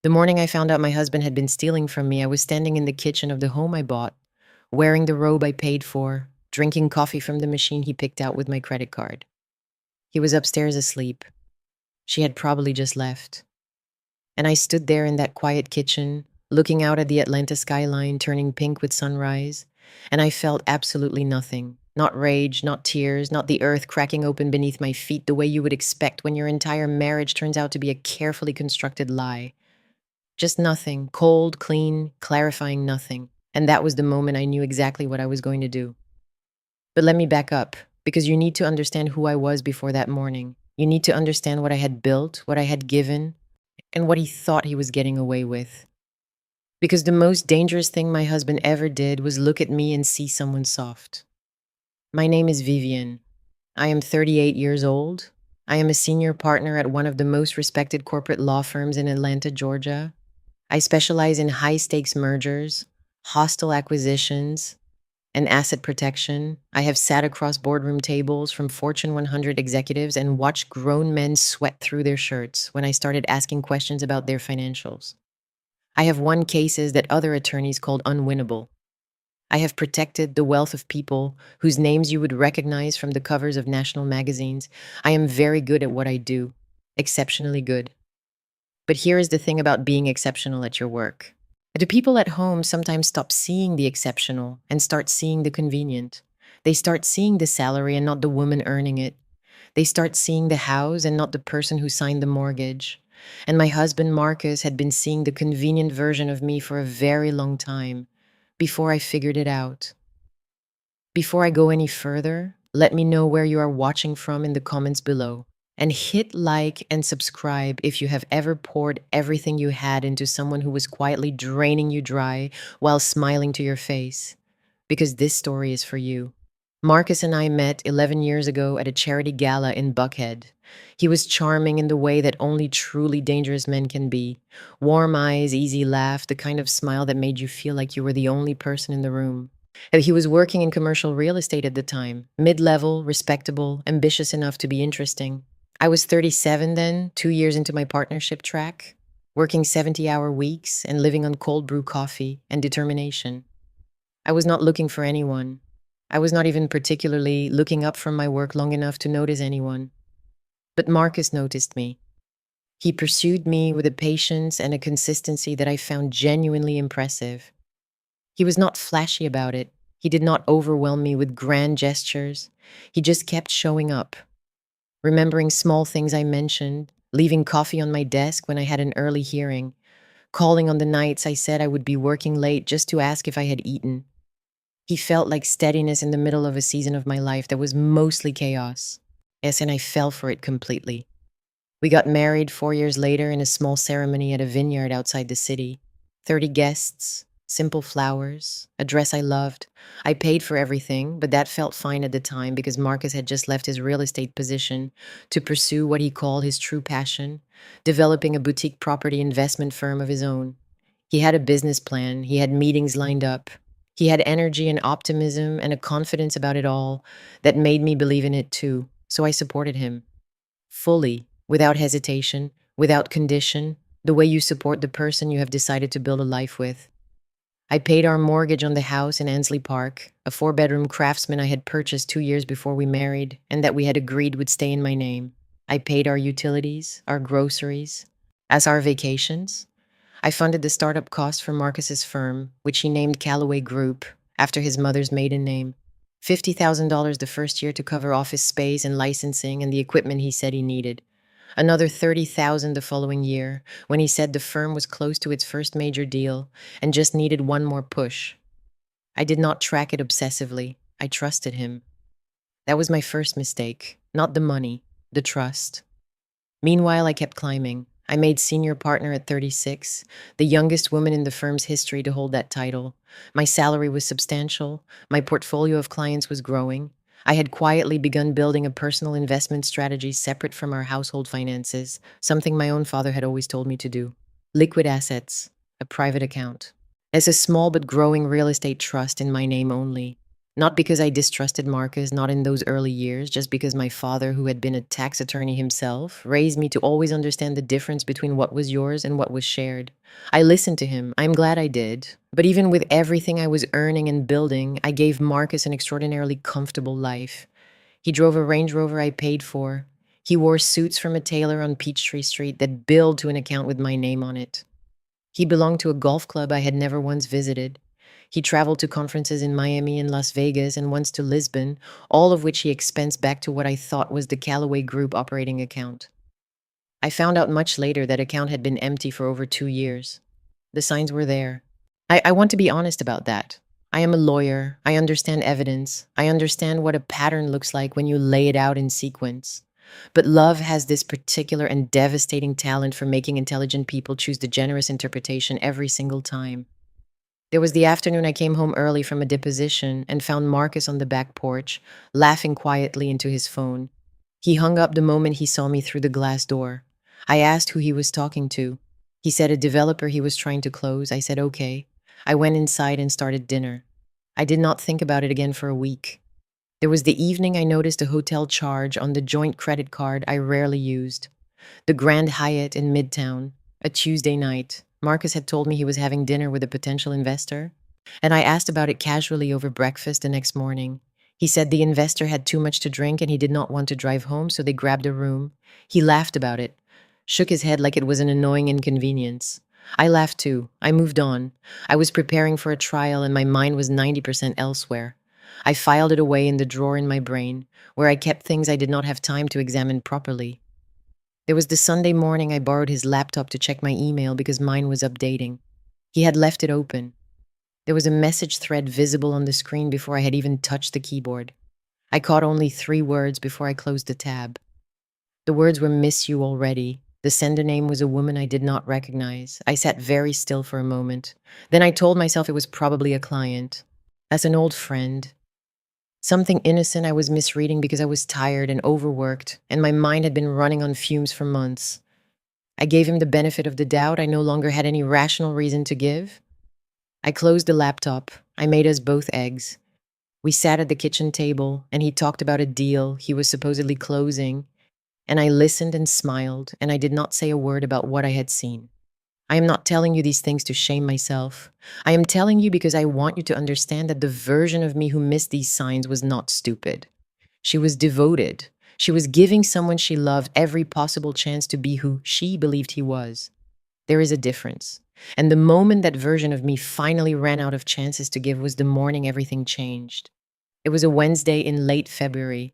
The morning I found out my husband had been stealing from me, I was standing in the kitchen of the home I bought, wearing the robe I paid for, drinking coffee from the machine he picked out with my credit card. He was upstairs asleep. She had probably just left. And I stood there in that quiet kitchen, looking out at the Atlanta skyline turning pink with sunrise, and I felt absolutely nothing. Not rage, not tears, not the earth cracking open beneath my feet the way you would expect when your entire marriage turns out to be a carefully constructed lie. Just nothing, cold, clean, clarifying nothing. And that was the moment I knew exactly what I was going to do. But let me back up, because you need to understand who I was before that morning. You need to understand what I had built, what I had given, and what he thought he was getting away with. Because the most dangerous thing my husband ever did was look at me and see someone soft. My name is Vivian. I am 38 years old. I am a senior partner at one of the most respected corporate law firms in Atlanta, Georgia. I specialize in high-stakes mergers, hostile acquisitions, and asset protection. I have sat across boardroom tables from Fortune 100 executives and watched grown men sweat through their shirts when I started asking questions about their financials. I have won cases that other attorneys called unwinnable. I have protected the wealth of people whose names you would recognize from the covers of national magazines. I am very good at what I do, exceptionally good. But here is the thing about being exceptional at your work. The people at home sometimes stop seeing the exceptional and start seeing the convenient. They start seeing the salary and not the woman earning it. They start seeing the house and not the person who signed the mortgage. And my husband, Marcus, had been seeing the convenient version of me for a very long time, before I figured it out. Before I go any further, let me know where you are watching from in the comments below. And hit like and subscribe if you have ever poured everything you had into someone who was quietly draining you dry while smiling to your face. Because this story is for you. Marcus and I met 11 years ago at a charity gala in Buckhead. He was charming in the way that only truly dangerous men can be. Warm eyes, easy laugh, the kind of smile that made you feel like you were the only person in the room. He was working in commercial real estate at the time, mid-level, respectable, ambitious enough to be interesting. I was 37 then, 2 years into my partnership track, working 70-hour weeks and living on cold brew coffee and determination. I was not looking for anyone. I was not even particularly looking up from my work long enough to notice anyone. But Marcus noticed me. He pursued me with a patience and a consistency that I found genuinely impressive. He was not flashy about it. He did not overwhelm me with grand gestures. He just kept showing up, remembering small things I mentioned, leaving coffee on my desk when I had an early hearing, calling on the nights I said I would be working late just to ask if I had eaten. He felt like steadiness in the middle of a season of my life that was mostly chaos. Yes, and I fell for it completely. We got married 4 years later in a small ceremony at a vineyard outside the city. 30 guests, simple flowers, a dress I loved. I paid for everything, but that felt fine at the time because Marcus had just left his real estate position to pursue what he called his true passion, developing a boutique property investment firm of his own. He had a business plan, he had meetings lined up. He had energy and optimism and a confidence about it all that made me believe in it too, so I supported him. Fully, without hesitation, without condition, the way you support the person you have decided to build a life with. I paid our mortgage on the house in Ansley Park, a 4-bedroom craftsman I had purchased 2 years before we married and that we had agreed would stay in my name. I paid our utilities, our groceries, as our vacations. I funded the startup costs for Marcus's firm, which he named Callaway Group, after his mother's maiden name. $50,000 the first year to cover office space and licensing and the equipment he said he needed. Another $30,000 the following year, when he said the firm was close to its first major deal and just needed one more push. I did not track it obsessively. I trusted him. That was my first mistake, not the money, the trust. Meanwhile, I kept climbing. I made senior partner at 36, the youngest woman in the firm's history to hold that title. My salary was substantial. My portfolio of clients was growing. I had quietly begun building a personal investment strategy separate from our household finances, something my own father had always told me to do. Liquid assets, a private account. As a small but growing real estate trust in my name only. Not because I distrusted Marcus, not in those early years, just because my father, who had been a tax attorney himself, raised me to always understand the difference between what was yours and what was shared. I listened to him. I'm glad I did. But even with everything I was earning and building, I gave Marcus an extraordinarily comfortable life. He drove a Range Rover I paid for. He wore suits from a tailor on Peachtree Street that billed to an account with my name on it. He belonged to a golf club I had never once visited. He traveled to conferences in Miami and Las Vegas and once to Lisbon, all of which he expensed back to what I thought was the Callaway Group operating account. I found out much later that account had been empty for over 2 years. The signs were there. I want to be honest about that. I am a lawyer. I understand evidence. I understand what a pattern looks like when you lay it out in sequence. But love has this particular and devastating talent for making intelligent people choose the generous interpretation every single time. There was the afternoon I came home early from a deposition and found Marcus on the back porch, laughing quietly into his phone. He hung up the moment he saw me through the glass door. I asked who he was talking to. He said a developer he was trying to close. I said okay. I went inside and started dinner. I did not think about it again for a week. There was the evening I noticed a hotel charge on the joint credit card I rarely used. The Grand Hyatt in Midtown, a Tuesday night. Marcus had told me he was having dinner with a potential investor, and I asked about it casually over breakfast the next morning. He said the investor had too much to drink and he did not want to drive home, so they grabbed a room. He laughed about it, shook his head like it was an annoying inconvenience. I laughed too. I moved on. I was preparing for a trial and my mind was 90% elsewhere. I filed it away in the drawer in my brain, where I kept things I did not have time to examine properly. There was the Sunday morning I borrowed his laptop to check my email because mine was updating. He had left it open. There was a message thread visible on the screen before I had even touched the keyboard. I caught only 3 words before I closed the tab. The words were "miss you already." The sender name was a woman I did not recognize. I sat very still for a moment. Then I told myself it was probably a client. As an old friend. Something innocent I was misreading because I was tired and overworked, and my mind had been running on fumes for months. I gave him the benefit of the doubt I no longer had any rational reason to give. I closed the laptop. I made us both eggs. We sat at the kitchen table, and he talked about a deal he was supposedly closing, and I listened and smiled, and I did not say a word about what I had seen. I am not telling you these things to shame myself. I am telling you because I want you to understand that the version of me who missed these signs was not stupid. She was devoted. She was giving someone she loved every possible chance to be who she believed he was. There is a difference. And the moment that version of me finally ran out of chances to give was the morning everything changed. It was a Wednesday in late February.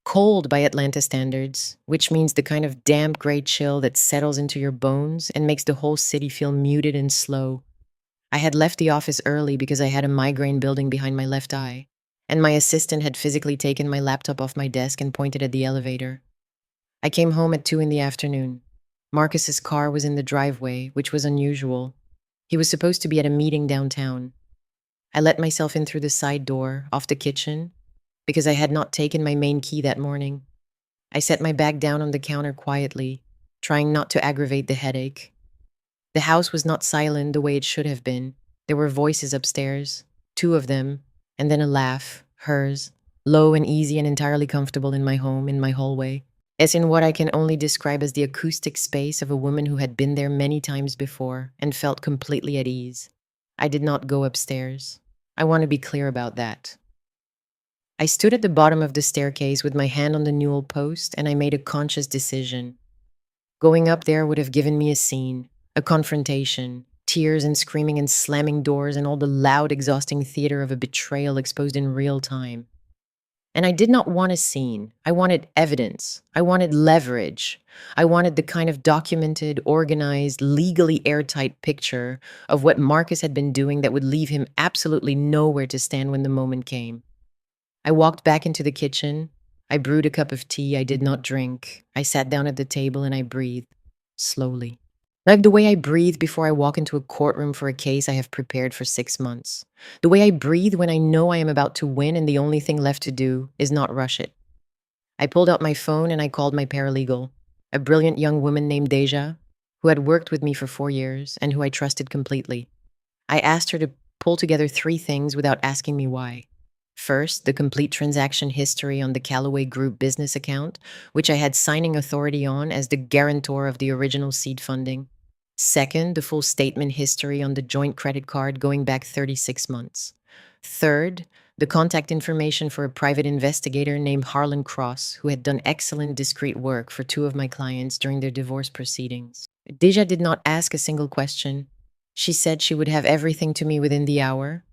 Cold by Atlanta standards, which means the kind of damp gray chill that settles into your bones and makes the whole city feel muted and slow. I had left the office early because I had a migraine building behind my left eye, and my assistant had physically taken my laptop off my desk and pointed at the elevator. I came home at 2 in the afternoon. Marcus's car was in the driveway, which was unusual. He was supposed to be at a meeting downtown. I let myself in through the side door, off the kitchen, because I had not taken my main key that morning. I set my bag down on the counter quietly, trying not to aggravate the headache. The house was not silent the way it should have been. There were voices upstairs, 2 of them, and then a laugh, hers, low and easy and entirely comfortable in my home, in my hallway, as in what I can only describe as the acoustic space of a woman who had been there many times before and felt completely at ease. I did not go upstairs. I want to be clear about that. I stood at the bottom of the staircase with my hand on the newel post, and I made a conscious decision. Going up there would have given me a scene, a confrontation, tears and screaming and slamming doors and all the loud, exhausting theater of a betrayal exposed in real time. And I did not want a scene. I wanted evidence. I wanted leverage. I wanted the kind of documented, organized, legally airtight picture of what Marcus had been doing that would leave him absolutely nowhere to stand when the moment came. I walked back into the kitchen. I brewed a cup of tea I did not drink. I sat down at the table and I breathed, slowly. Like the way I breathe before I walk into a courtroom for a case I have prepared for 6 months. The way I breathe when I know I am about to win and the only thing left to do is not rush it. I pulled out my phone and I called my paralegal, a brilliant young woman named Deja, who had worked with me for 4 years and who I trusted completely. I asked her to pull together 3 things without asking me why. First, the complete transaction history on the Callaway Group business account, which I had signing authority on as the guarantor of the original seed funding. Second, the full statement history on the joint credit card going back 36 months. Third, the contact information for a private investigator named Harlan Cross, who had done excellent discreet work for two of my clients during their divorce proceedings. Deja did not ask a single question. She said she would have everything to me within the hour.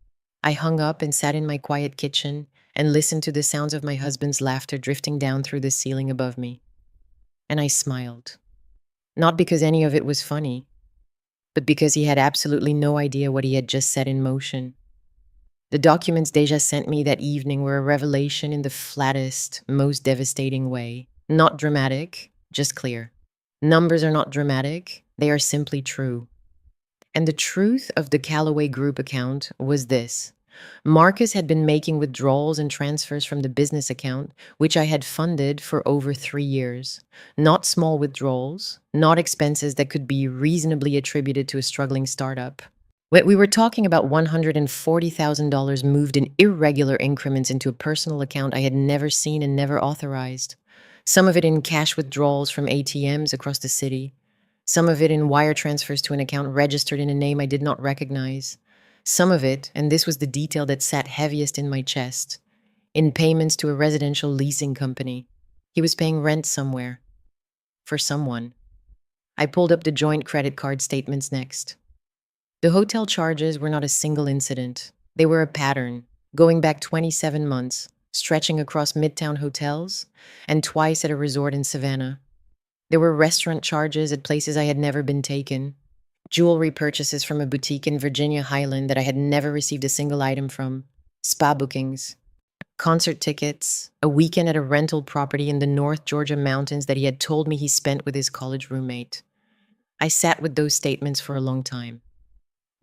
I hung up and sat in my quiet kitchen and listened to the sounds of my husband's laughter drifting down through the ceiling above me. And I smiled. Not because any of it was funny, but because he had absolutely no idea what he had just set in motion. The documents Deja sent me that evening were a revelation in the flattest, most devastating way. Not dramatic, just clear. Numbers are not dramatic, they are simply true. And the truth of the Callaway Group account was this. Marcus had been making withdrawals and transfers from the business account, which I had funded for over 3 years. Not small withdrawals, not expenses that could be reasonably attributed to a struggling startup. We were talking about $140,000 moved in irregular increments into a personal account I had never seen and never authorized. Some of it in cash withdrawals from ATMs across the city. Some of it in wire transfers to an account registered in a name I did not recognize. Some of it, and this was the detail that sat heaviest in my chest, in payments to a residential leasing company. He was paying rent somewhere. For someone. I pulled up the joint credit card statements next. The hotel charges were not a single incident. They were a pattern, going back 27 months, stretching across midtown hotels, and twice at a resort in Savannah. There were restaurant charges at places I had never been taken, jewelry purchases from a boutique in Virginia Highland that I had never received a single item from, spa bookings, concert tickets, a weekend at a rental property in the North Georgia mountains that he had told me he spent with his college roommate. I sat with those statements for a long time.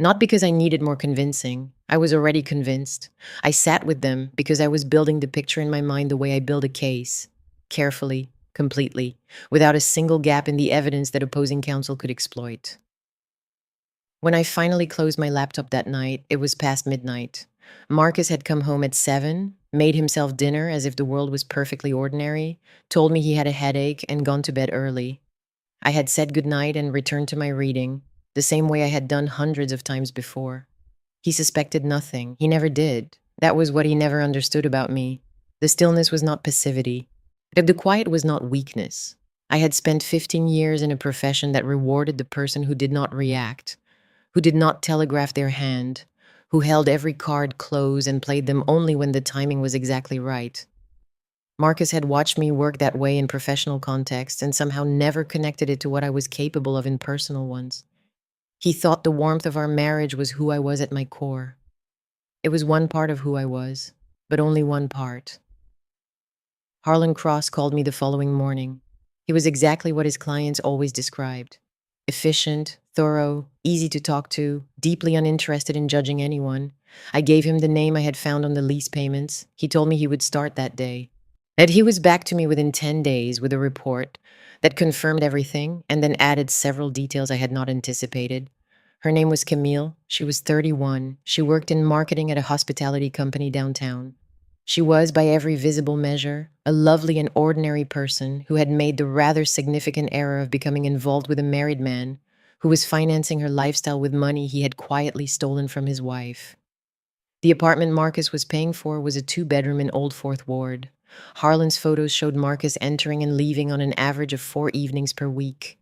Not because I needed more convincing. I was already convinced. I sat with them because I was building the picture in my mind the way I build a case. Carefully, completely, without a single gap in the evidence that opposing counsel could exploit. When I finally closed my laptop that night, it was past midnight. Marcus had come home at 7, made himself dinner as if the world was perfectly ordinary, told me he had a headache, and gone to bed early. I had said goodnight and returned to my reading, the same way I had done hundreds of times before. He suspected nothing. He never did. That was what he never understood about me. The stillness was not passivity. The quiet was not weakness. I had spent 15 years in a profession that rewarded the person who did not react, who did not telegraph their hand, who held every card close and played them only when the timing was exactly right. Marcus had watched me work that way in professional contexts and somehow never connected it to what I was capable of in personal ones. He thought the warmth of our marriage was who I was at my core. It was one part of who I was, but only one part. Harlan Cross called me the following morning. He was exactly what his clients always described. Efficient, thorough, easy to talk to, deeply uninterested in judging anyone. I gave him the name I had found on the lease payments. He told me he would start that day. That he was back to me within 10 days with a report that confirmed everything and then added several details I had not anticipated. Her name was Camille. She was 31. She worked in marketing at a hospitality company downtown. She was, by every visible measure, a lovely and ordinary person who had made the rather significant error of becoming involved with a married man who was financing her lifestyle with money he had quietly stolen from his wife. The apartment Marcus was paying for was a 2-bedroom in Old Fourth Ward. Harlan's photos showed Marcus entering and leaving on an average of 4 evenings per week.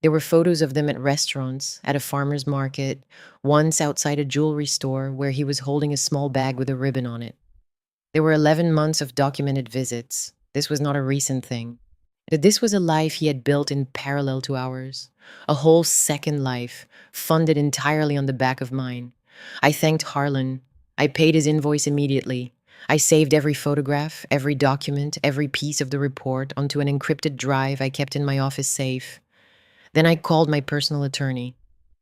There were photos of them at restaurants, at a farmer's market, once outside a jewelry store where he was holding a small bag with a ribbon on it. There were 11 months of documented visits. This was not a recent thing. This was a life he had built in parallel to ours. A whole second life, funded entirely on the back of mine. I thanked Harlan. I paid his invoice immediately. I saved every photograph, every document, every piece of the report onto an encrypted drive I kept in my office safe. Then I called my personal attorney.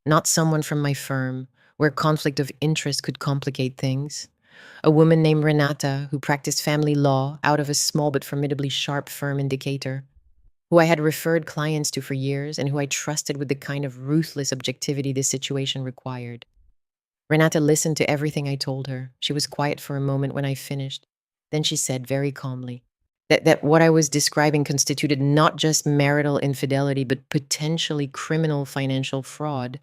Not someone from my firm, where conflict of interest could complicate things. A woman named Renata, who practiced family law out of a small but formidably sharp firm in Decatur, who I had referred clients to for years and who I trusted with the kind of ruthless objectivity this situation required. Renata listened to everything I told her. She was quiet for a moment when I finished. Then she said very calmly that what I was describing constituted not just marital infidelity, but potentially criminal financial fraud,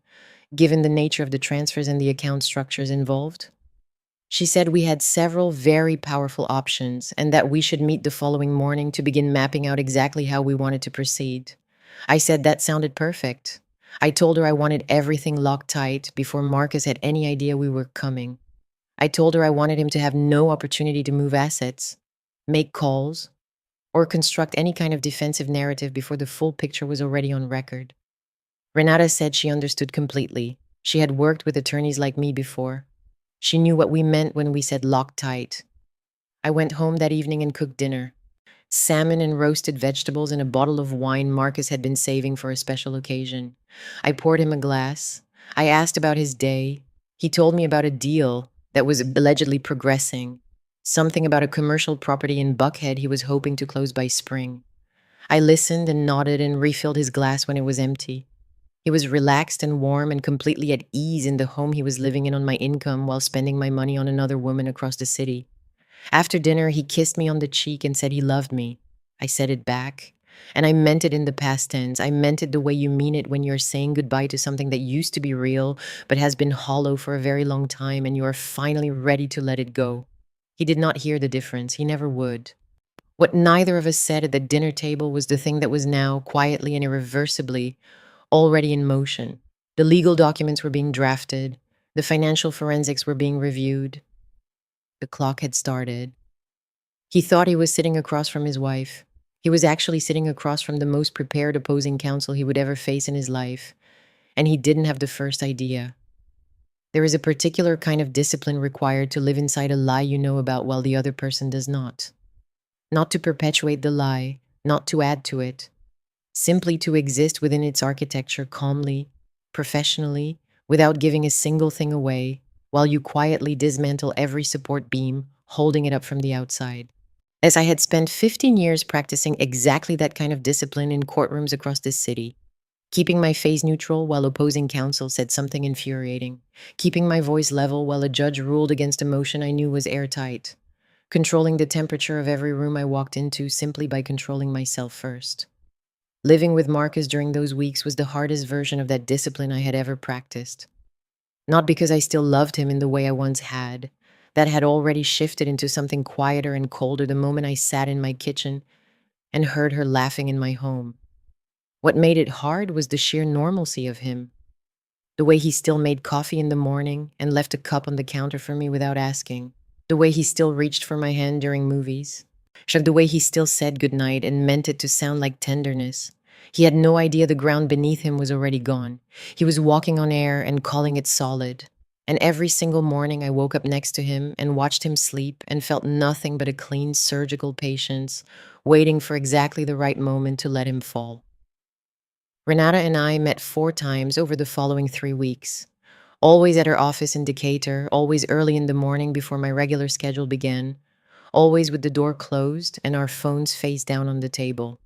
given the nature of the transfers and the account structures involved. She said we had several very powerful options and that we should meet the following morning to begin mapping out exactly how we wanted to proceed. I said that sounded perfect. I told her I wanted everything locked tight before Marcus had any idea we were coming. I told her I wanted him to have no opportunity to move assets, make calls, or construct any kind of defensive narrative before the full picture was already on record. Renata said she understood completely. She had worked with attorneys like me before. She knew what we meant when we said locked tight. I went home that evening and cooked dinner. Salmon and roasted vegetables and a bottle of wine Marcus had been saving for a special occasion. I poured him a glass. I asked about his day. He told me about a deal that was allegedly progressing, something about a commercial property in Buckhead he was hoping to close by spring. I listened and nodded and refilled his glass when it was empty. He was relaxed and warm and completely at ease in the home he was living in on my income while spending my money on another woman across the city. After dinner, he kissed me on the cheek and said he loved me. I said it back. And I meant it in the past tense. I meant it the way you mean it when you're saying goodbye to something that used to be real but has been hollow for a very long time and you are finally ready to let it go. He did not hear the difference. He never would. What neither of us said at the dinner table was the thing that was now, quietly and irreversibly, already in motion. The legal documents were being drafted. The financial forensics were being reviewed. The clock had started. He thought he was sitting across from his wife. He was actually sitting across from the most prepared opposing counsel he would ever face in his life, and he didn't have the first idea. There is a particular kind of discipline required to live inside a lie you know about while the other person does not. Not to perpetuate the lie, not to add to it, simply to exist within its architecture calmly, professionally, without giving a single thing away, while you quietly dismantle every support beam, holding it up from the outside. As I had spent 15 years practicing exactly that kind of discipline in courtrooms across this city, keeping my face neutral while opposing counsel said something infuriating, keeping my voice level while a judge ruled against a motion I knew was airtight, controlling the temperature of every room I walked into simply by controlling myself first. Living with Marcus during those weeks was the hardest version of that discipline I had ever practiced. Not because I still loved him in the way I once had. That had already shifted into something quieter and colder the moment I sat in my kitchen and heard her laughing in my home. What made it hard was the sheer normalcy of him. The way he still made coffee in the morning and left a cup on the counter for me without asking. The way he still reached for my hand during movies. The way he still said goodnight and meant it to sound like tenderness. He had no idea the ground beneath him was already gone. He was walking on air and calling it solid. And every single morning I woke up next to him and watched him sleep and felt nothing but a clean surgical patience, waiting for exactly the right moment to let him fall. Renata and I met 4 times over the following 3 weeks. Always at her office in Decatur, always early in the morning before my regular schedule began, always with the door closed and our phones face down on the table.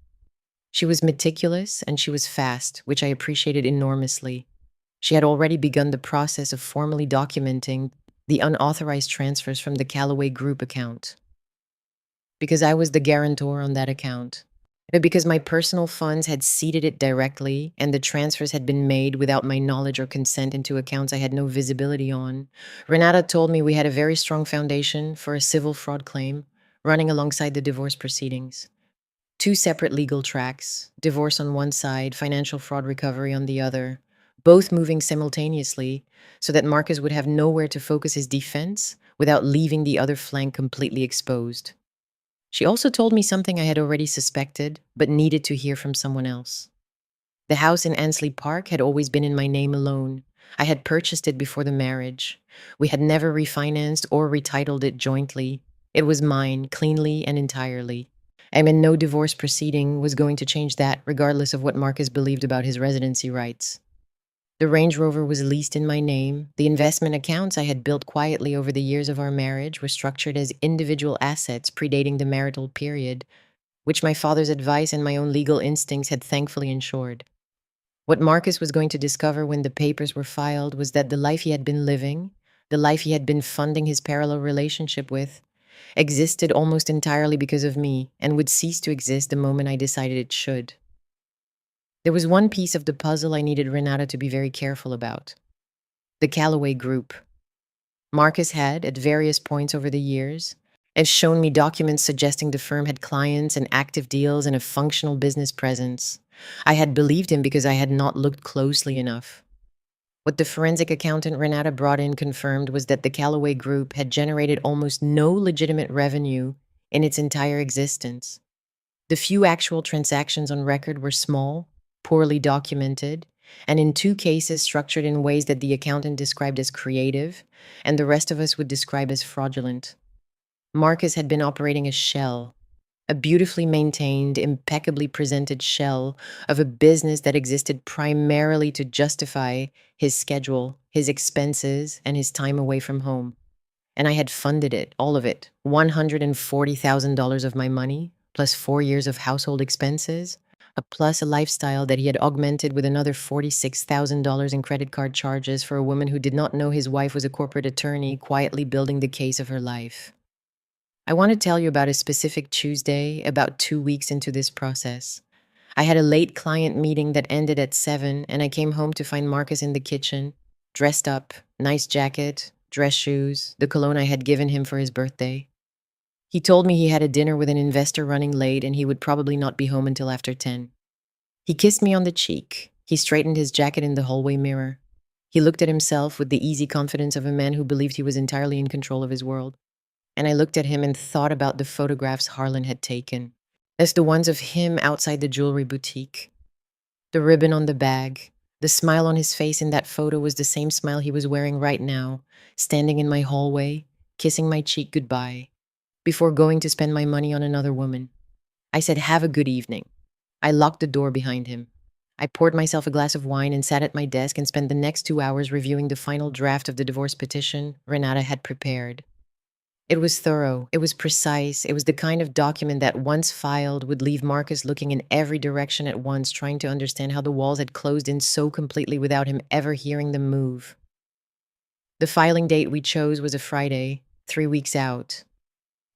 She was meticulous and she was fast, which I appreciated enormously. She had already begun the process of formally documenting the unauthorized transfers from the Callaway Group account. Because I was the guarantor on that account. But because my personal funds had seeded it directly and the transfers had been made without my knowledge or consent into accounts I had no visibility on, Renata told me we had a very strong foundation for a civil fraud claim running alongside the divorce proceedings. 2 separate legal tracks, divorce on one side, financial fraud recovery on the other, both moving simultaneously so that Marcus would have nowhere to focus his defense without leaving the other flank completely exposed. She also told me something I had already suspected, but needed to hear from someone else. The house in Ansley Park had always been in my name alone. I had purchased it before the marriage. We had never refinanced or retitled it jointly. It was mine, cleanly and entirely. And no divorce proceeding was going to change that, regardless of what Marcus believed about his residency rights. The Range Rover was leased in my name. The investment accounts I had built quietly over the years of our marriage were structured as individual assets predating the marital period, which my father's advice and my own legal instincts had thankfully ensured. What Marcus was going to discover when the papers were filed was that the life he had been living, The life he had been funding his parallel relationship with existed almost entirely because of me and would cease to exist the moment I decided it should. There was one piece of the puzzle I needed Renata to be very careful about: the Callaway Group. Marcus had, at various points over the years, has shown me documents suggesting the firm had clients and active deals and a functional business presence. I had believed him because I had not looked closely enough. What the forensic accountant Renata brought in confirmed was that the Callaway Group had generated almost no legitimate revenue in its entire existence. The few actual transactions on record were small, poorly documented, and in two cases structured in ways that the accountant described as creative, and the rest of us would describe as fraudulent. Marcus had been operating a shell, a beautifully maintained, impeccably presented shell of a business that existed primarily to justify his schedule, his expenses, and his time away from home. And I had funded it, all of it, $140,000 of my money, plus 4 years of household expenses, plus a lifestyle that he had augmented with another $46,000 in credit card charges for a woman who did not know his wife was a corporate attorney, quietly building the case of her life. I want to tell you about a specific Tuesday about 2 weeks into this process. I had a late client meeting that ended at 7, and I came home to find Marcus in the kitchen, dressed up, nice jacket, dress shoes, the cologne I had given him for his birthday. He told me he had a dinner with an investor running late and he would probably not be home until after 10. He kissed me on the cheek. He straightened his jacket in the hallway mirror. He looked at himself with the easy confidence of a man who believed he was entirely in control of his world. And I looked at him and thought about the photographs Harlan had taken, as the ones of him outside the jewelry boutique. The ribbon on the bag, the smile on his face in that photo was the same smile he was wearing right now, standing in my hallway, kissing my cheek goodbye, before going to spend my money on another woman. I said, "Have a good evening." I locked the door behind him. I poured myself a glass of wine and sat at my desk and spent the next 2 hours reviewing the final draft of the divorce petition Renata had prepared. It was thorough, it was precise, it was the kind of document that, once filed, would leave Marcus looking in every direction at once, trying to understand how the walls had closed in so completely without him ever hearing them move. The filing date we chose was a Friday, 3 weeks out.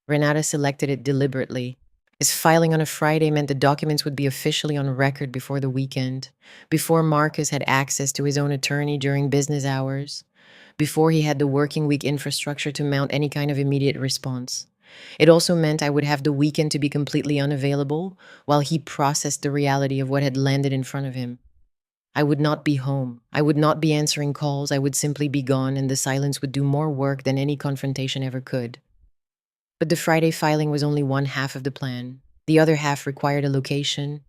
Renata selected it deliberately, as filing on a Friday meant the documents would be officially on record before the weekend, before Marcus had access to his own attorney during business hours, before he had the working week infrastructure to mount any kind of immediate response. It also meant I would have the weekend to be completely unavailable while he processed the reality of what had landed in front of him. I would not be home. I would not be answering calls. I would simply be gone, and the silence would do more work than any confrontation ever could. But the Friday filing was only one half of the plan. The other half required a location,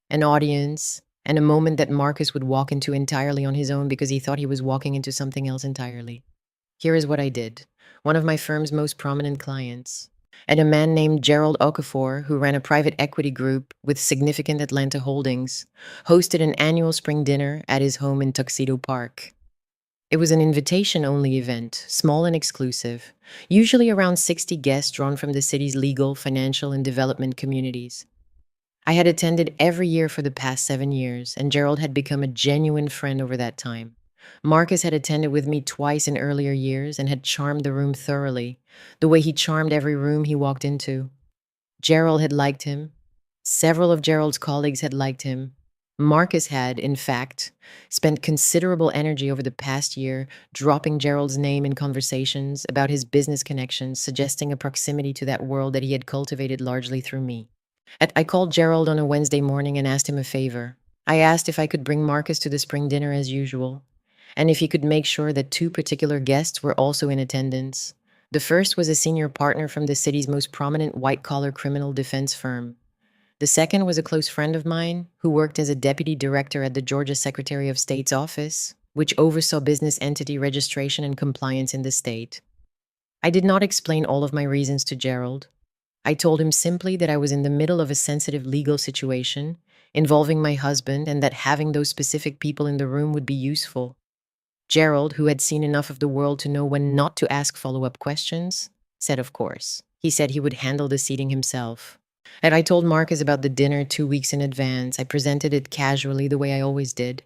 an audience, and a moment that Marcus would walk into entirely on his own because he thought he was walking into something else entirely. Here is what I did. One of my firm's most prominent clients, and a man named Gerald Okafor, who ran a private equity group with significant Atlanta holdings, hosted an annual spring dinner at his home in Tuxedo Park. It was an invitation-only event, small and exclusive, usually around 60 guests drawn from the city's legal, financial, and development communities. I had attended every year for the past 7 years, and Gerald had become a genuine friend over that time. Marcus had attended with me twice in earlier years and had charmed the room thoroughly, the way he charmed every room he walked into. Gerald had liked him. Several of Gerald's colleagues had liked him. Marcus had, in fact, spent considerable energy over the past year dropping Gerald's name in conversations about his business connections, suggesting a proximity to that world that he had cultivated largely through me. I called Gerald on a Wednesday morning and asked him a favor. I asked if I could bring Marcus to the spring dinner as usual, and if he could make sure that 2 particular guests were also in attendance. The first was a senior partner from the city's most prominent white-collar criminal defense firm. The second was a close friend of mine who worked as a deputy director at the Georgia Secretary of State's office, which oversaw business entity registration and compliance in the state. I did not explain all of my reasons to Gerald. I told him simply that I was in the middle of a sensitive legal situation involving my husband and that having those specific people in the room would be useful. Gerald, who had seen enough of the world to know when not to ask follow-up questions, said of course. He said he would handle the seating himself. And I told Marcus about the dinner 2 weeks in advance. I presented it casually the way I always did.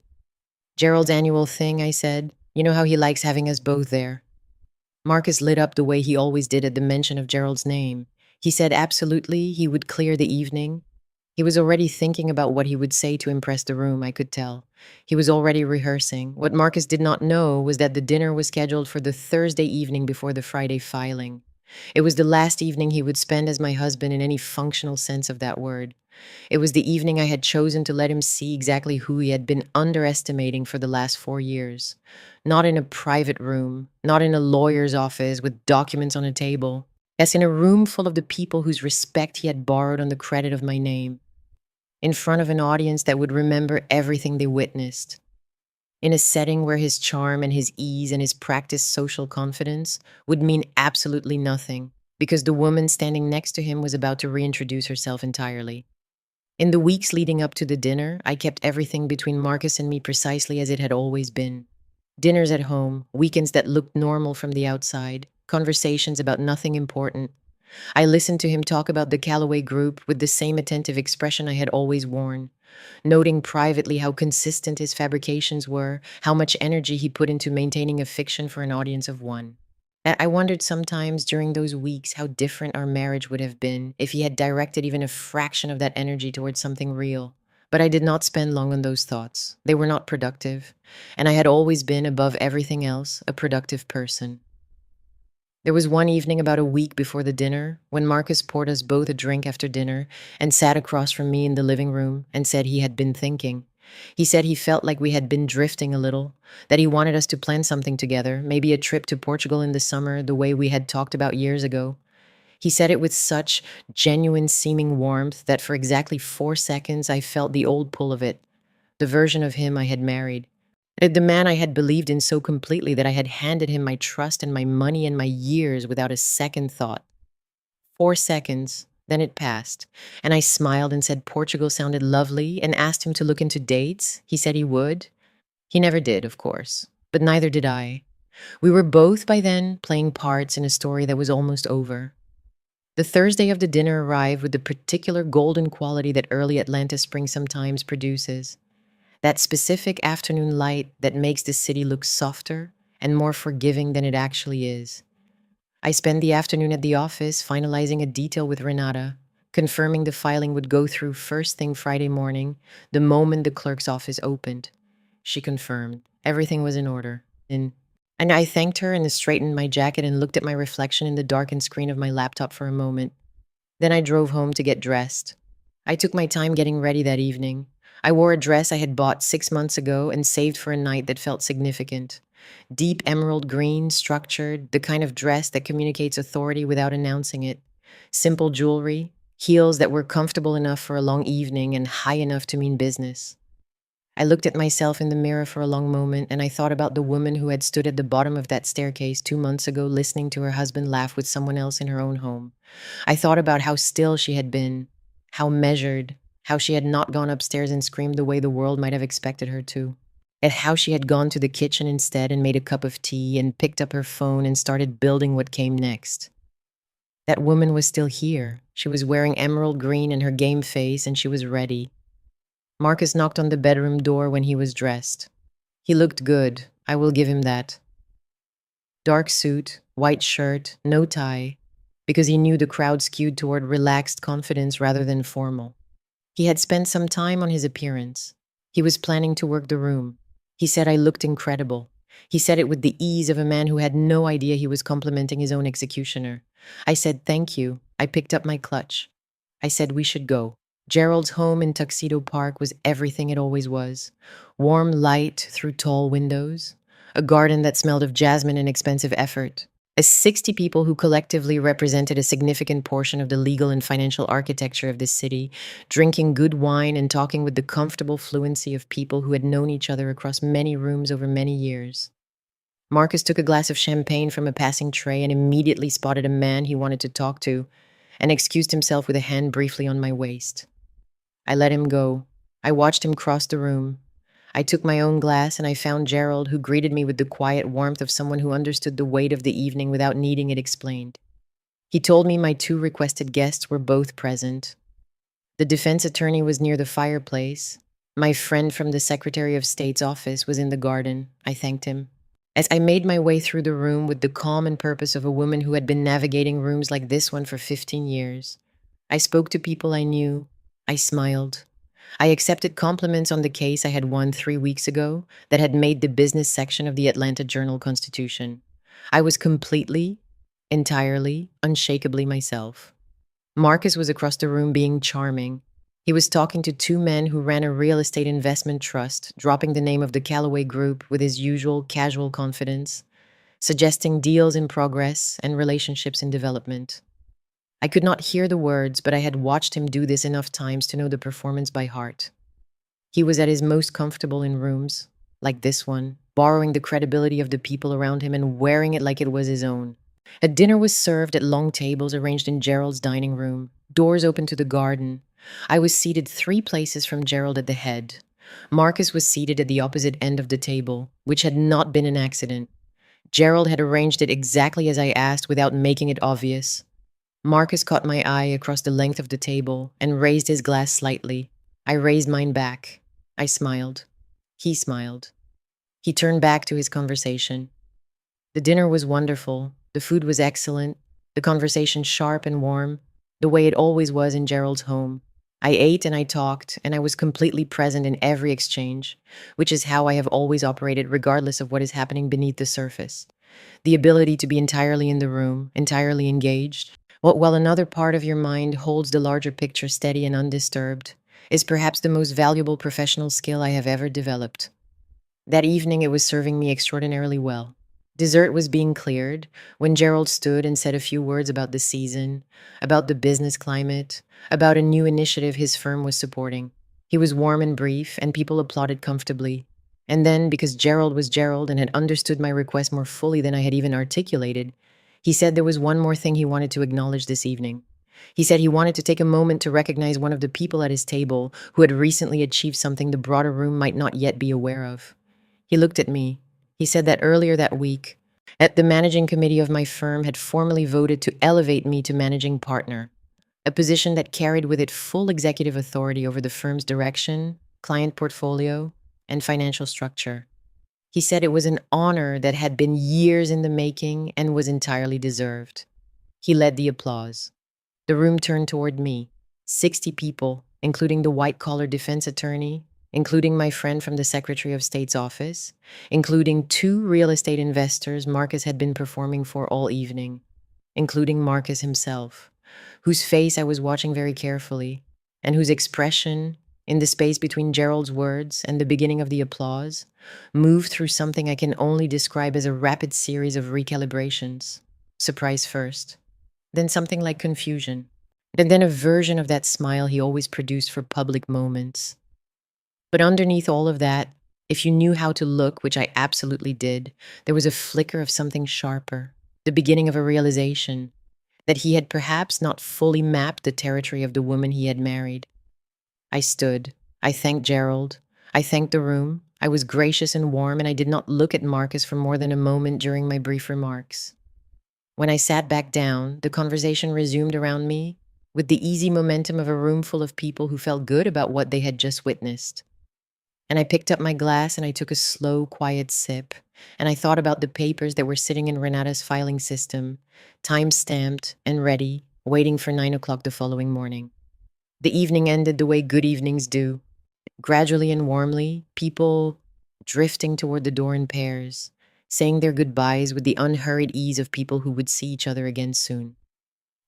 "Gerald's annual thing," I said. "You know how he likes having us both there." Marcus lit up the way he always did at the mention of Gerald's name. He said absolutely he would clear the evening. He was already thinking about what he would say to impress the room, I could tell. He was already rehearsing. What Marcus did not know was that the dinner was scheduled for the Thursday evening before the Friday filing. It was the last evening he would spend as my husband in any functional sense of that word. It was the evening I had chosen to let him see exactly who he had been underestimating for the last 4 years. Not in a private room, not in a lawyer's office with documents on a table. Yes, in a room full of the people whose respect he had borrowed on the credit of my name. In front of an audience that would remember everything they witnessed. In a setting where his charm and his ease and his practiced social confidence would mean absolutely nothing, because the woman standing next to him was about to reintroduce herself entirely. In the weeks leading up to the dinner, I kept everything between Marcus and me precisely as it had always been. Dinners at home, weekends that looked normal from the outside, conversations about nothing important. I listened to him talk about the Calloway group with the same attentive expression I had always worn, noting privately how consistent his fabrications were, how much energy he put into maintaining a fiction for an audience of one. I wondered sometimes during those weeks how different our marriage would have been if he had directed even a fraction of that energy towards something real. But I did not spend long on those thoughts. They were not productive, and I had always been, above everything else, a productive person. There was one evening about a week before the dinner when Marcus poured us both a drink after dinner and sat across from me in the living room and said he had been thinking. He said he felt like we had been drifting a little, that he wanted us to plan something together, maybe a trip to Portugal in the summer the way we had talked about years ago. He said it with such genuine seeming warmth that for exactly 4 seconds I felt the old pull of it, the version of him I had married. The man I had believed in so completely that I had handed him my trust and my money and my years without a second thought. 4 seconds, then it passed, and I smiled and said Portugal sounded lovely and asked him to look into dates. He said he would. He never did, of course, but neither did I. We were both by then playing parts in a story that was almost over. The Thursday of the dinner arrived with the particular golden quality that early Atlanta spring sometimes produces. That specific afternoon light that makes the city look softer and more forgiving than it actually is. I spent the afternoon at the office finalizing a detail with Renata, confirming the filing would go through first thing Friday morning, the moment the clerk's office opened. She confirmed. Everything was in order. And I thanked her and straightened my jacket and looked at my reflection in the darkened screen of my laptop for a moment. Then I drove home to get dressed. I took my time getting ready that evening. I wore a dress I had bought 6 months ago and saved for a night that felt significant. Deep emerald green, structured, the kind of dress that communicates authority without announcing it. Simple jewelry, heels that were comfortable enough for a long evening and high enough to mean business. I looked at myself in the mirror for a long moment, and I thought about the woman who had stood at the bottom of that staircase 2 months ago listening to her husband laugh with someone else in her own home. I thought about how still she had been, how measured, how she had not gone upstairs and screamed the way the world might have expected her to. At how she had gone to the kitchen instead and made a cup of tea and picked up her phone and started building what came next. That woman was still here. She was wearing emerald green and her game face, and she was ready. Marcus knocked on the bedroom door when he was dressed. He looked good, I will give him that. Dark suit, white shirt, no tie, because he knew the crowd skewed toward relaxed confidence rather than formal. He had spent some time on his appearance. He was planning to work the room. He said I looked incredible. He said it with the ease of a man who had no idea he was complimenting his own executioner. I said thank you. I picked up my clutch. I said we should go. Gerald's home in Tuxedo Park was everything it always was. Warm light through tall windows. A garden that smelled of jasmine and expensive effort. 60 people who collectively represented a significant portion of the legal and financial architecture of this city, drinking good wine and talking with the comfortable fluency of people who had known each other across many rooms over many years. Marcus took a glass of champagne from a passing tray and immediately spotted a man he wanted to talk to, and excused himself with a hand briefly on my waist. I let him go. I watched him cross the room. I took my own glass and I found Gerald, who greeted me with the quiet warmth of someone who understood the weight of the evening without needing it explained. He told me my two requested guests were both present. The defense attorney was near the fireplace. My friend from the Secretary of State's office was in the garden. I thanked him. As I made my way through the room with the calm and purpose of a woman who had been navigating rooms like this one for 15 years, I spoke to people I knew. I smiled. I accepted compliments on the case I had won 3 weeks ago that had made the business section of the Atlanta Journal-Constitution. I was completely, entirely, unshakably myself. Marcus was across the room being charming. He was talking to two men who ran a real estate investment trust, dropping the name of the Callaway Group with his usual casual confidence, suggesting deals in progress and relationships in development. I could not hear the words, but I had watched him do this enough times to know the performance by heart. He was at his most comfortable in rooms, like this one, borrowing the credibility of the people around him and wearing it like it was his own. A dinner was served at long tables arranged in Gerald's dining room, doors open to the garden. I was seated 3 places from Gerald at the head. Marcus was seated at the opposite end of the table, which had not been an accident. Gerald had arranged it exactly as I asked without making it obvious. Marcus caught my eye across the length of the table and raised his glass slightly. I raised mine back. I smiled. He smiled. He turned back to his conversation. The dinner was wonderful. The food was excellent. The conversation sharp and warm, the way it always was in Gerald's home. I ate and I talked, and I was completely present in every exchange, which is how I have always operated regardless of what is happening beneath the surface. The ability to be entirely in the room, entirely engaged, while another part of your mind holds the larger picture steady and undisturbed, is perhaps the most valuable professional skill I have ever developed. That evening it was serving me extraordinarily well. Dessert was being cleared when Gerald stood and said a few words about the season, about the business climate, about a new initiative his firm was supporting. He was warm and brief, and people applauded comfortably. And then, because Gerald was Gerald and had understood my request more fully than I had even articulated, he said there was one more thing he wanted to acknowledge this evening. He said he wanted to take a moment to recognize one of the people at his table who had recently achieved something the broader room might not yet be aware of. He looked at me. He said that earlier that week, the managing committee of my firm had formally voted to elevate me to managing partner, a position that carried with it full executive authority over the firm's direction, client portfolio, and financial structure. He said it was an honor that had been years in the making and was entirely deserved. He led the applause. The room turned toward me. 60 people, including the white-collar defense attorney, including my friend from the Secretary of State's office, including 2 real estate investors Marcus had been performing for all evening, including Marcus himself, whose face I was watching very carefully, and whose expression, in the space between Gerald's words and the beginning of the applause, moved through something I can only describe as a rapid series of recalibrations. Surprise first, then something like confusion, and then a version of that smile he always produced for public moments. But underneath all of that, if you knew how to look, which I absolutely did, there was a flicker of something sharper, the beginning of a realization that he had perhaps not fully mapped the territory of the woman he had married. I stood. I thanked Gerald. I thanked the room. I was gracious and warm, and I did not look at Marcus for more than a moment during my brief remarks. When I sat back down, the conversation resumed around me with the easy momentum of a room full of people who felt good about what they had just witnessed. And I picked up my glass and I took a slow, quiet sip, and I thought about the papers that were sitting in Renata's filing system, time-stamped and ready, waiting for 9 o'clock the following morning. The evening ended the way good evenings do, gradually and warmly, people drifting toward the door in pairs, saying their goodbyes with the unhurried ease of people who would see each other again soon.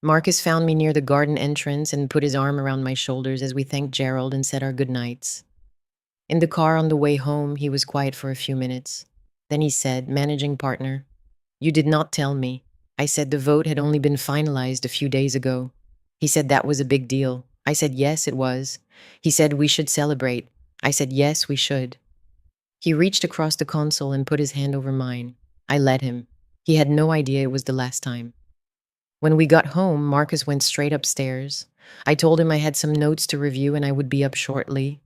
Marcus found me near the garden entrance and put his arm around my shoulders as we thanked Gerald and said our goodnights. In the car on the way home, he was quiet for a few minutes. Then he said, "Managing partner, you did not tell me." I said the vote had only been finalized a few days ago. He said that was a big deal. I said yes, it was. He said we should celebrate. I said yes, we should. He reached across the console and put his hand over mine. I let him. He had no idea it was the last time. When we got home, Marcus went straight upstairs. I told him I had some notes to review and I would be up shortly.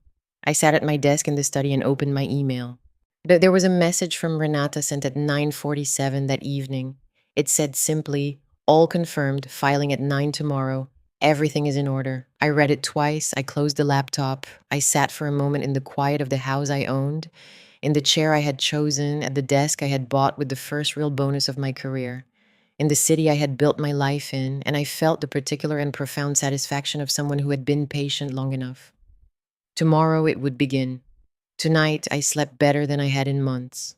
I sat at my desk in the study and opened my email. There was a message from Renata sent at 9:47 that evening. It said simply, "All confirmed, filing at 9 tomorrow. Everything is in order." I read it twice. I closed the laptop. I sat for a moment in the quiet of the house I owned, in the chair I had chosen, at the desk I had bought with the first real bonus of my career, in the city I had built my life in, and I felt the particular and profound satisfaction of someone who had been patient long enough. Tomorrow it would begin. Tonight I slept better than I had in months.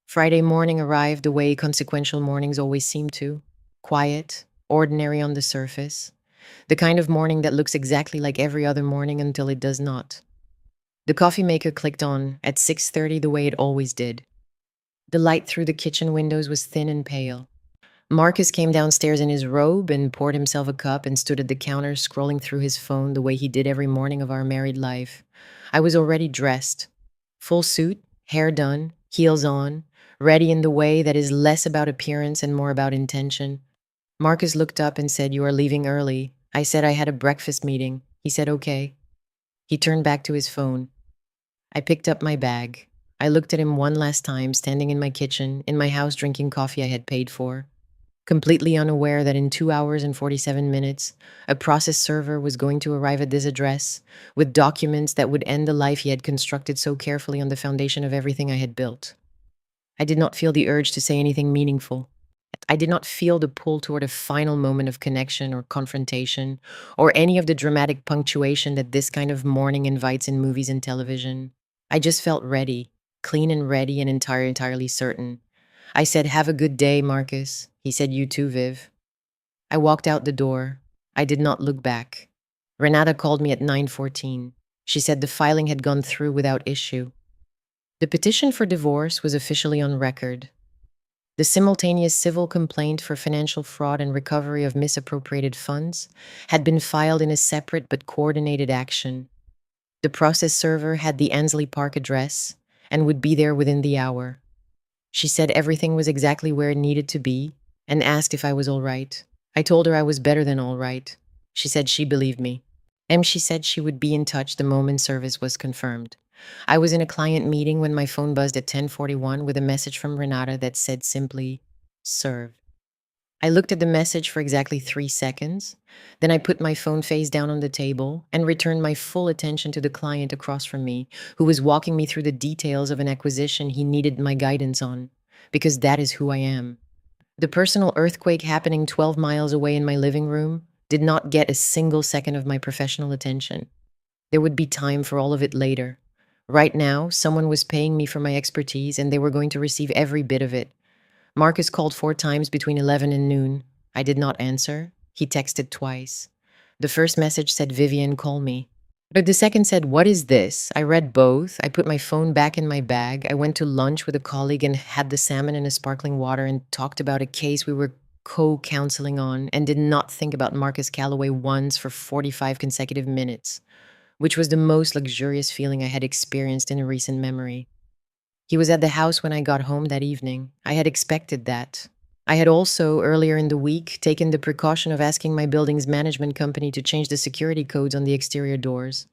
Friday morning arrived the way consequential mornings always seem to: quiet, ordinary on the surface, the kind of morning that looks exactly like every other morning until it does not. The coffee maker clicked on at 6:30 the way it always did. The light through the kitchen windows was thin and pale. Marcus came downstairs in his robe and poured himself a cup and stood at the counter scrolling through his phone the way he did every morning of our married life. I was already dressed. Full suit, hair done, heels on, ready in the way that is less about appearance and more about intention. Marcus looked up and said, "You are leaving early." I said I had a breakfast meeting. He said, "Okay." He turned back to his phone. I picked up my bag. I looked at him one last time, standing in my kitchen, in my house drinking coffee I had paid for, completely unaware that in 2 hours and 47 minutes, a process server was going to arrive at this address with documents that would end the life he had constructed so carefully on the foundation of everything I had built. I did not feel the urge to say anything meaningful. I did not feel the pull toward a final moment of connection or confrontation, or any of the dramatic punctuation that this kind of morning invites in movies and television. I just felt ready, clean and ready and entirely certain. I said, "Have a good day, Marcus." He said, "You too, Viv." I walked out the door. I did not look back. Renata called me at 9:14. She said the filing had gone through without issue. The petition for divorce was officially on record. The simultaneous civil complaint for financial fraud and recovery of misappropriated funds had been filed in a separate but coordinated action. The process server had the Ansley Park address and would be there within the hour. She said everything was exactly where it needed to be and asked if I was all right. I told her I was better than all right. She said she believed me. And she said she would be in touch the moment service was confirmed. I was in a client meeting when my phone buzzed at 10:41 with a message from Renata that said simply, "Served." I looked at the message for exactly 3 seconds. Then I put my phone face down on the table and returned my full attention to the client across from me, who was walking me through the details of an acquisition he needed my guidance on, because that is who I am. The personal earthquake happening 12 miles away in my living room did not get a single second of my professional attention. There would be time for all of it later. Right now, someone was paying me for my expertise, and they were going to receive every bit of it. Marcus called 4 times between 11 and noon. I did not answer. He texted twice. The first message said, "Vivian, call me." But the second said, "What is this?" I read both. I put my phone back in my bag. I went to lunch with a colleague and had the salmon and a sparkling water and talked about a case we were co-counseling on, and did not think about Marcus Calloway once for 45 consecutive minutes, which was the most luxurious feeling I had experienced in a recent memory. He was at the house when I got home that evening. I had expected that. I had also, earlier in the week, taken the precaution of asking my building's management company to change the security codes on the exterior doors,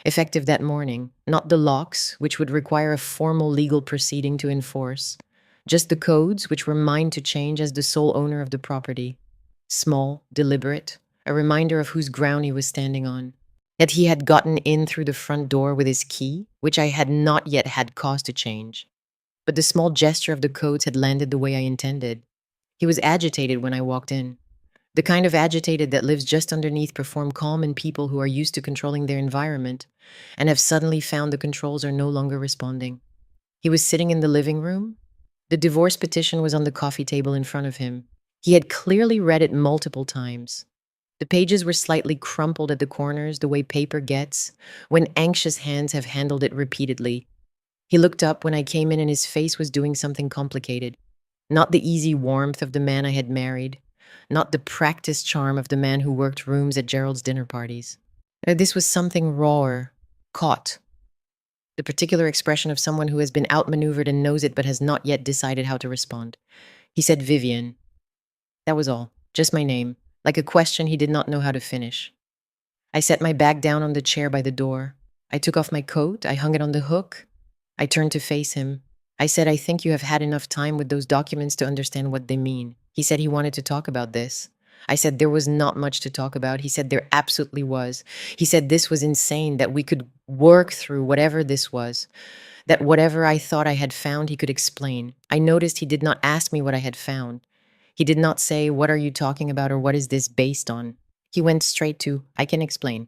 effective that morning. Not the locks, which would require a formal legal proceeding to enforce. Just the codes, which were mine to change as the sole owner of the property. Small, deliberate, a reminder of whose ground he was standing on. That he had gotten in through the front door with his key, which I had not yet had cause to change. But the small gesture of the codes had landed the way I intended. He was agitated when I walked in. The kind of agitated that lives just underneath perform calm in people who are used to controlling their environment and have suddenly found the controls are no longer responding. He was sitting in the living room. The divorce petition was on the coffee table in front of him. He had clearly read it multiple times. The pages were slightly crumpled at the corners, the way paper gets when anxious hands have handled it repeatedly. He looked up when I came in and his face was doing something complicated. Not the easy warmth of the man I had married. Not the practiced charm of the man who worked rooms at Gerald's dinner parties. This was something rawer, caught. The particular expression of someone who has been outmaneuvered and knows it but has not yet decided how to respond. He said, "Vivian." That was all. Just my name. Like a question he did not know how to finish. I set my bag down on the chair by the door. I took off my coat. I hung it on the hook. I turned to face him. I said, "I think you have had enough time with those documents to understand what they mean." He said he wanted to talk about this. I said there was not much to talk about. He said there absolutely was. He said this was insane, that we could work through whatever this was. that whatever I thought I had found, he could explain. I noticed he did not ask me what I had found. He did not say, "What are you talking about?" or "What is this based on?" He went straight to, "I can explain."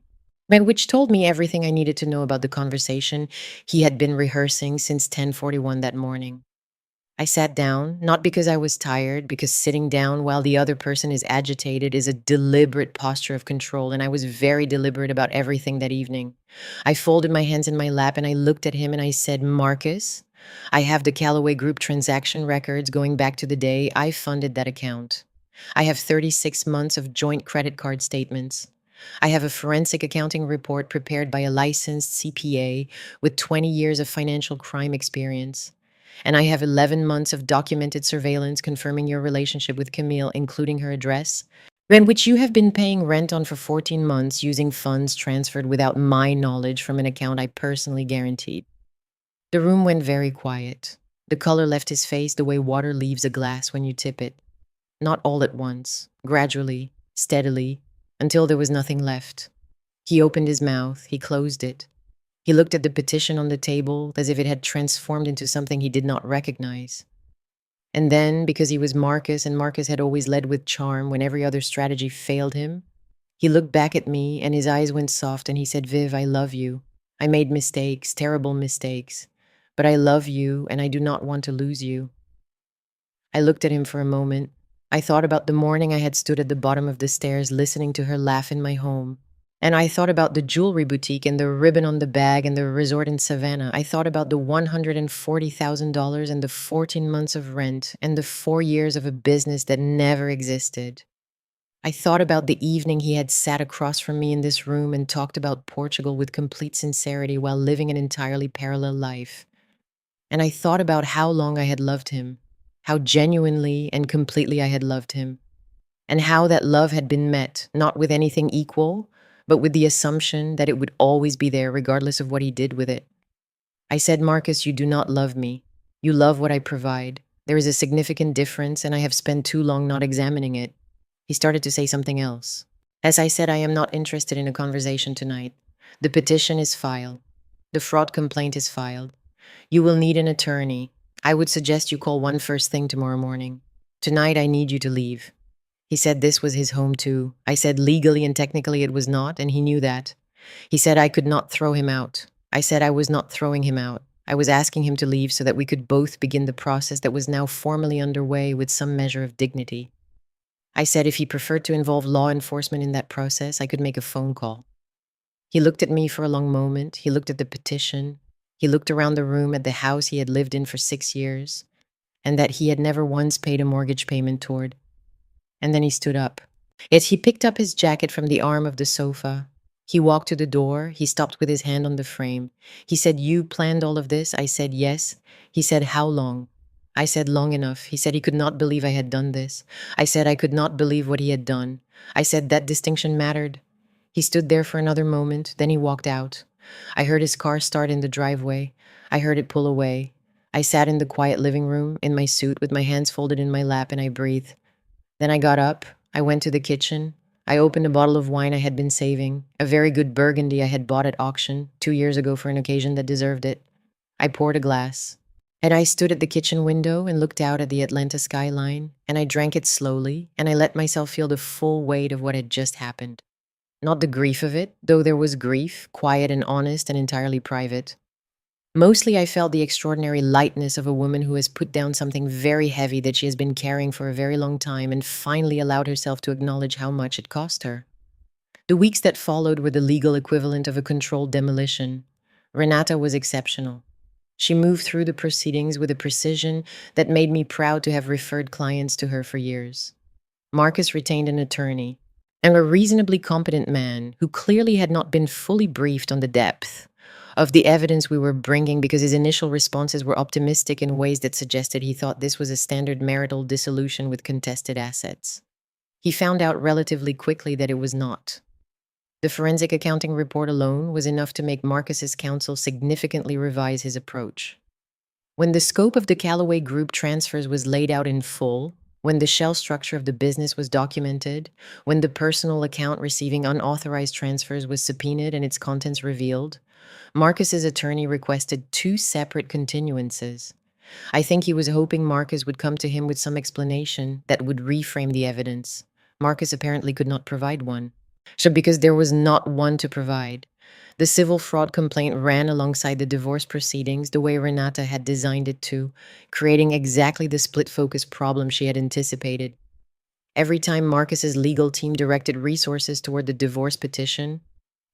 And which told me everything I needed to know about the conversation he had been rehearsing since 10:41 that morning. I sat down, not because I was tired, because sitting down while the other person is agitated is a deliberate posture of control, and I was very deliberate about everything that evening. I folded my hands in my lap and I looked at him and I said, "Marcus, I have the Callaway Group transaction records going back to the day I funded that account. I have 36 months of joint credit card statements. I have a forensic accounting report prepared by a licensed CPA with 20 years of financial crime experience. And I have 11 months of documented surveillance confirming your relationship with Camille, including her address, and which you have been paying rent on for 14 months using funds transferred without my knowledge from an account I personally guaranteed." The room went very quiet. The color left his face the way water leaves a glass when you tip it. Not all at once, gradually, steadily, until there was nothing left. He opened his mouth, he closed it. He looked at the petition on the table as if it had transformed into something he did not recognize. And then, because he was Marcus and Marcus had always led with charm when every other strategy failed him, he looked back at me and his eyes went soft and he said, "Viv, I love you. I made mistakes, terrible mistakes. But I love you and I do not want to lose you." I looked at him for a moment. I thought about the morning I had stood at the bottom of the stairs listening to her laugh in my home. And I thought about the jewelry boutique and the ribbon on the bag and the resort in Savannah. I thought about the $140,000 and the 14 months of rent and the 4 years of a business that never existed. I thought about the evening he had sat across from me in this room and talked about Portugal with complete sincerity while living an entirely parallel life. And I thought about how long I had loved him, how genuinely and completely I had loved him, and how that love had been met, not with anything equal, but with the assumption that it would always be there regardless of what he did with it. I said, "Marcus, you do not love me. You love what I provide. There is a significant difference, and I have spent too long not examining it." He started to say something else. As I said, I am not interested in a conversation tonight. The petition is filed. The fraud complaint is filed. You will need an attorney. I would suggest you call one first thing tomorrow morning. Tonight, I need you to leave. He said this was his home too. I said legally and technically it was not, and he knew that. He said I could not throw him out. I said I was not throwing him out. I was asking him to leave so that we could both begin the process that was now formally underway with some measure of dignity. I said if he preferred to involve law enforcement in that process, I could make a phone call. He looked at me for a long moment. He looked at the petition. He looked around the room at the house he had lived in for 6 years, and that he had never once paid a mortgage payment toward. And then he stood up. Yet he picked up his jacket from the arm of the sofa. He walked to the door. He stopped with his hand on the frame. He said, "You planned all of this?" I said, "Yes." He said, "How long?" I said, "Long enough." He said he could not believe I had done this. I said I could not believe what he had done. I said that distinction mattered. He stood there for another moment. Then he walked out. I heard his car start in the driveway. I heard it pull away. I sat in the quiet living room in my suit with my hands folded in my lap and I breathed. Then I got up, I went to the kitchen, I opened a bottle of wine I had been saving, a very good Burgundy I had bought at auction 2 years ago for an occasion that deserved it. I poured a glass, and I stood at the kitchen window and looked out at the Atlanta skyline, and I drank it slowly, and I let myself feel the full weight of what had just happened. Not the grief of it, though there was grief, quiet and honest and entirely private. Mostly I felt the extraordinary lightness of a woman who has put down something very heavy that she has been carrying for a very long time and finally allowed herself to acknowledge how much it cost her. The weeks that followed were the legal equivalent of a controlled demolition. Renata was exceptional. She moved through the proceedings with a precision that made me proud to have referred clients to her for years. Marcus retained an attorney, and a reasonably competent man who clearly had not been fully briefed on the depth of the evidence we were bringing because his initial responses were optimistic in ways that suggested he thought this was a standard marital dissolution with contested assets. He found out relatively quickly that it was not. The forensic accounting report alone was enough to make Marcus's counsel significantly revise his approach. When the scope of the Callaway Group transfers was laid out in full, when the shell structure of the business was documented, when the personal account receiving unauthorized transfers was subpoenaed and its contents revealed, Marcus's attorney requested two separate continuances. I think he was hoping Marcus would come to him with some explanation that would reframe the evidence. Marcus apparently could not provide one. So, because there was not one to provide, the civil fraud complaint ran alongside the divorce proceedings the way Renata had designed it to, creating exactly the split focus problem she had anticipated. Every time Marcus's legal team directed resources toward the divorce petition,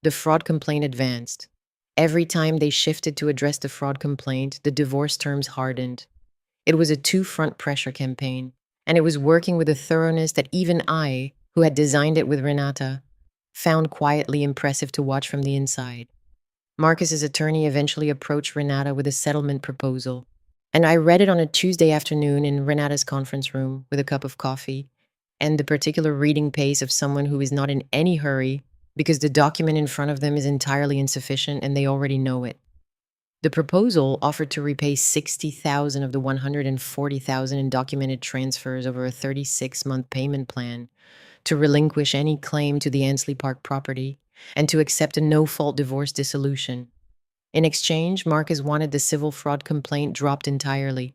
the fraud complaint advanced. Every time they shifted to address the fraud complaint, the divorce terms hardened. It was a two-front pressure campaign, and it was working with a thoroughness that even I, who had designed it with Renata, found quietly impressive to watch from the inside. Marcus's attorney eventually approached Renata with a settlement proposal, and I read it on a Tuesday afternoon in Renata's conference room with a cup of coffee, and the particular reading pace of someone who is not in any hurry because the document in front of them is entirely insufficient and they already know it. The proposal offered to repay $60,000 of the $140,000 in documented transfers over a 36-month payment plan, to relinquish any claim to the Ansley Park property, and to accept a no-fault divorce dissolution. In exchange, Marcus wanted the civil fraud complaint dropped entirely.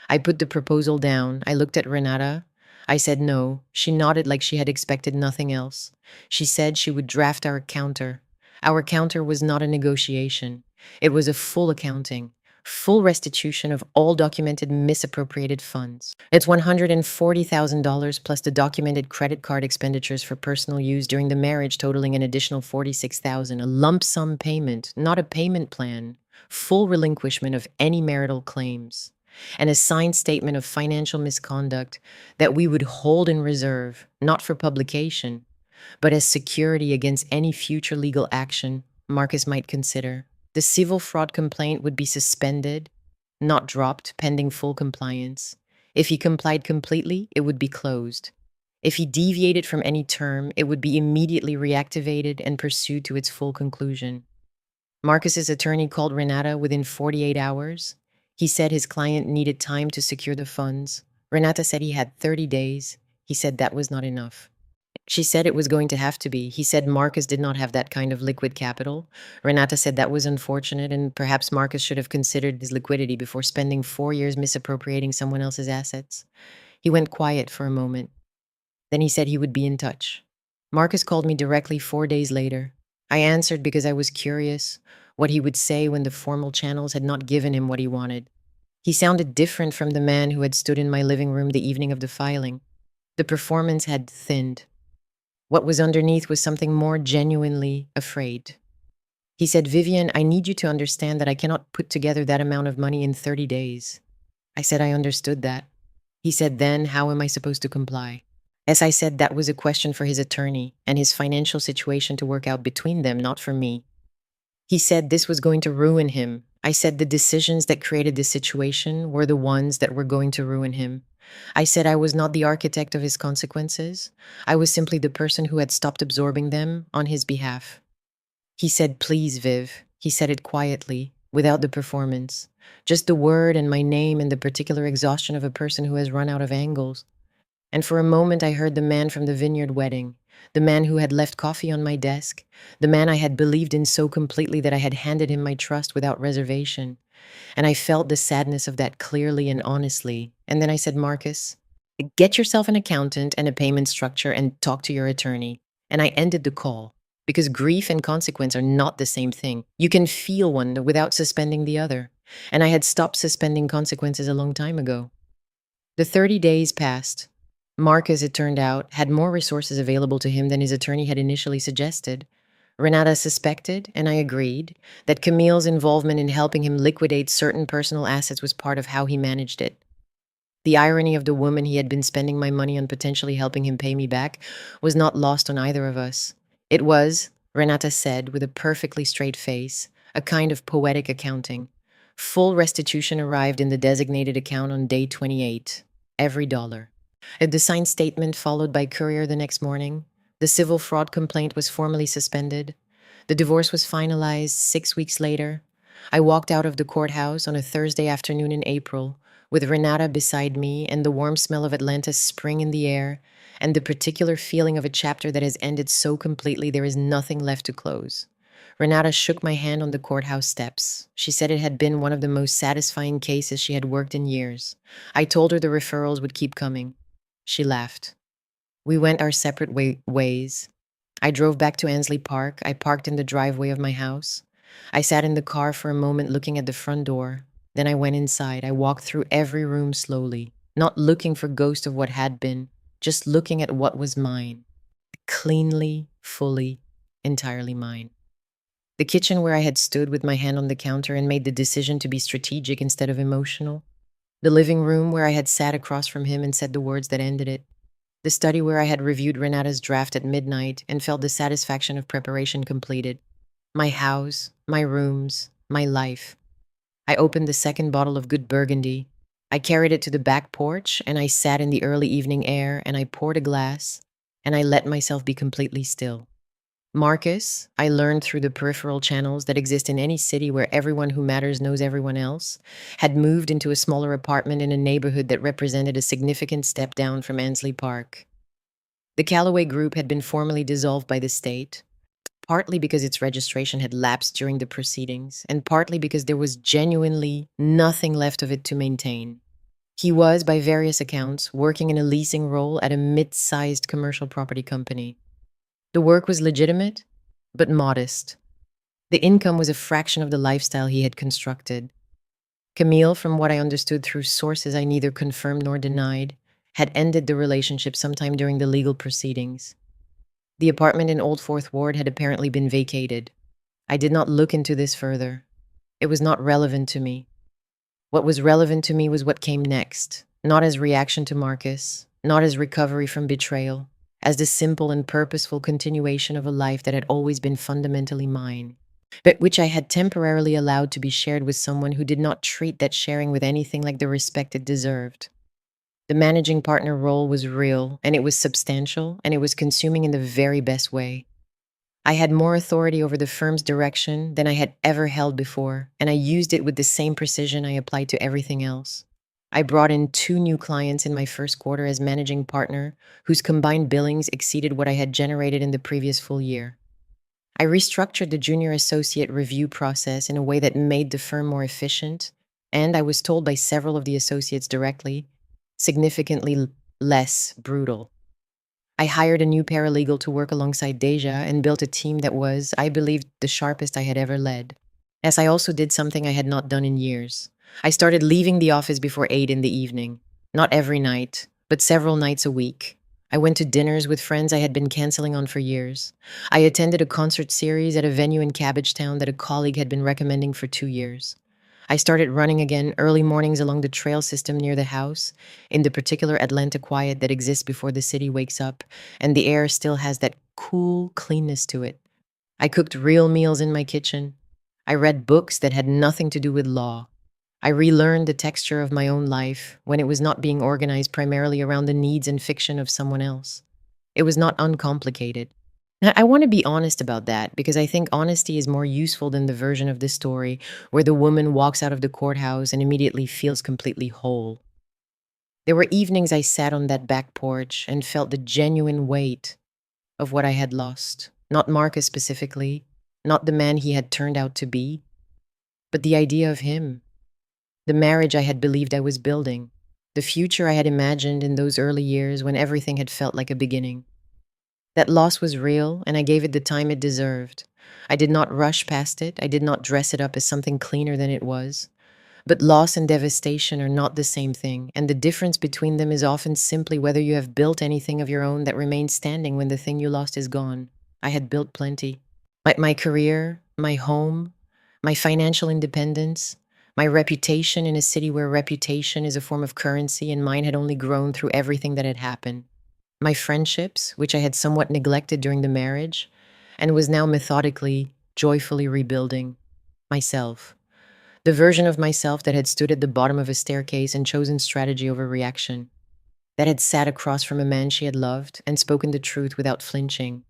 I put the proposal down. I looked at Renata. I said no. She nodded like she had expected nothing else. She said she would draft our counter. Our counter was not a negotiation. It was a full accounting, full restitution of all documented misappropriated funds. It's $140,000 plus the documented credit card expenditures for personal use during the marriage, totaling an additional $46,000, a lump sum payment, not a payment plan, full relinquishment of any marital claims, and a signed statement of financial misconduct that we would hold in reserve, not for publication, but as security against any future legal action Marcus might consider. The civil fraud complaint would be suspended, not dropped, pending full compliance. If he complied completely, it would be closed. If he deviated from any term, it would be immediately reactivated and pursued to its full conclusion. Marcus's attorney called Renata within 48 hours. He said his client needed time to secure the funds. Renata said he had 30 days. He said that was not enough. She said it was going to have to be. He said Marcus did not have that kind of liquid capital. Renata said that was unfortunate, and perhaps Marcus should have considered his liquidity before spending 4 years misappropriating someone else's assets. He went quiet for a moment. Then he said he would be in touch. Marcus called me directly 4 days later. I answered because I was curious what he would say when the formal channels had not given him what he wanted. He sounded different from the man who had stood in my living room the evening of the filing. The performance had thinned. What was underneath was something more genuinely afraid. He said, "Vivian, I need you to understand that I cannot put together that amount of money in 30 days. I said I understood that. He said, "Then how am I supposed to comply?" As I said, that was a question for his attorney and his financial situation to work out between them, not for me. He said this was going to ruin him. I said the decisions that created this situation were the ones that were going to ruin him. I said I was not the architect of his consequences. I was simply the person who had stopped absorbing them on his behalf. He said, "Please, Viv." He said it quietly, without the performance. Just the word and my name and the particular exhaustion of a person who has run out of angles. And for a moment I heard the man from the vineyard wedding, the man who had left coffee on my desk, the man I had believed in so completely that I had handed him my trust without reservation. And I felt the sadness of that clearly and honestly. And then I said, "Marcus, get yourself an accountant and a payment structure and talk to your attorney." And I ended the call, because grief and consequence are not the same thing. You can feel one without suspending the other. And I had stopped suspending consequences a long time ago. The 30 days passed. Marcus, it turned out, had more resources available to him than his attorney had initially suggested. Renata suspected, and I agreed, that Camille's involvement in helping him liquidate certain personal assets was part of how he managed it. The irony of the woman he had been spending my money on potentially helping him pay me back was not lost on either of us. It was, Renata said with a perfectly straight face, a kind of poetic accounting. Full restitution arrived in the designated account on day 28, every dollar. The signed statement followed by courier the next morning. The civil fraud complaint was formally suspended. The divorce was finalized 6 weeks later. I walked out of the courthouse on a Thursday afternoon in April, with Renata beside me and the warm smell of Atlanta's spring in the air, and the particular feeling of a chapter that has ended so completely there is nothing left to close. Renata shook my hand on the courthouse steps. She said it had been one of the most satisfying cases she had worked in years. I told her the referrals would keep coming. She laughed. We went our separate ways. I drove back to Ansley Park. I parked in the driveway of my house. I sat in the car for a moment looking at the front door. Then I went inside. I walked through every room slowly, not looking for ghosts of what had been, just looking at what was mine. Cleanly, fully, entirely mine. The kitchen where I had stood with my hand on the counter and made the decision to be strategic instead of emotional. The living room where I had sat across from him and said the words that ended it. The study where I had reviewed Renata's draft at midnight and felt the satisfaction of preparation completed. My house, my rooms, my life. I opened the second bottle of good Burgundy. I carried it to the back porch and I sat in the early evening air and I poured a glass and I let myself be completely still. Marcus, I learned through the peripheral channels that exist in any city where everyone who matters knows everyone else, had moved into a smaller apartment in a neighborhood that represented a significant step down from Ansley Park. The Callaway Group had been formally dissolved by the state, partly because its registration had lapsed during the proceedings, and partly because there was genuinely nothing left of it to maintain. He was, by various accounts, working in a leasing role at a mid-sized commercial property company. The work was legitimate, but modest. The income was a fraction of the lifestyle he had constructed. Camille, from what I understood through sources I neither confirmed nor denied, had ended the relationship sometime during the legal proceedings. The apartment in Old Fourth Ward had apparently been vacated. I did not look into this further. It was not relevant to me. What was relevant to me was what came next, not as reaction to Marcus, not as recovery from betrayal, as the simple and purposeful continuation of a life that had always been fundamentally mine, but which I had temporarily allowed to be shared with someone who did not treat that sharing with anything like the respect it deserved. The managing partner role was real, and it was substantial, and it was consuming in the very best way. I had more authority over the firm's direction than I had ever held before, and I used it with the same precision I applied to everything else. I brought in 2 new clients in my first quarter as managing partner, whose combined billings exceeded what I had generated in the previous full year. I restructured the junior associate review process in a way that made the firm more efficient, and I was told by several of the associates directly, significantly less brutal. I hired a new paralegal to work alongside Deja and built a team that was, I believed, the sharpest I had ever led. Yes, I also did something I had not done in years. I started leaving the office before 8 in the evening. Not every night, but several nights a week. I went to dinners with friends I had been canceling on for years. I attended a concert series at a venue in Cabbagetown that a colleague had been recommending for 2 years. I started running again early mornings along the trail system near the house, in the particular Atlanta quiet that exists before the city wakes up, and the air still has that cool cleanness to it. I cooked real meals in my kitchen. I read books that had nothing to do with law. I relearned the texture of my own life when it was not being organized primarily around the needs and fiction of someone else. It was not uncomplicated. Now, I want to be honest about that because I think honesty is more useful than the version of this story where the woman walks out of the courthouse and immediately feels completely whole. There were evenings I sat on that back porch and felt the genuine weight of what I had lost. Not Marcus specifically, not the man he had turned out to be, but the idea of him. The marriage I had believed I was building, the future I had imagined in those early years when everything had felt like a beginning. That loss was real, and I gave it the time it deserved. I did not rush past it. I did not dress it up as something cleaner than it was. But loss and devastation are not the same thing, and the difference between them is often simply whether you have built anything of your own that remains standing when the thing you lost is gone. I had built plenty. My career, my home, my financial independence, my reputation in a city where reputation is a form of currency and mine had only grown through everything that had happened. My friendships, which I had somewhat neglected during the marriage, and was now methodically, joyfully rebuilding. Myself. The version of myself that had stood at the bottom of a staircase and chosen strategy over reaction. That had sat across from a man she had loved and spoken the truth without flinching.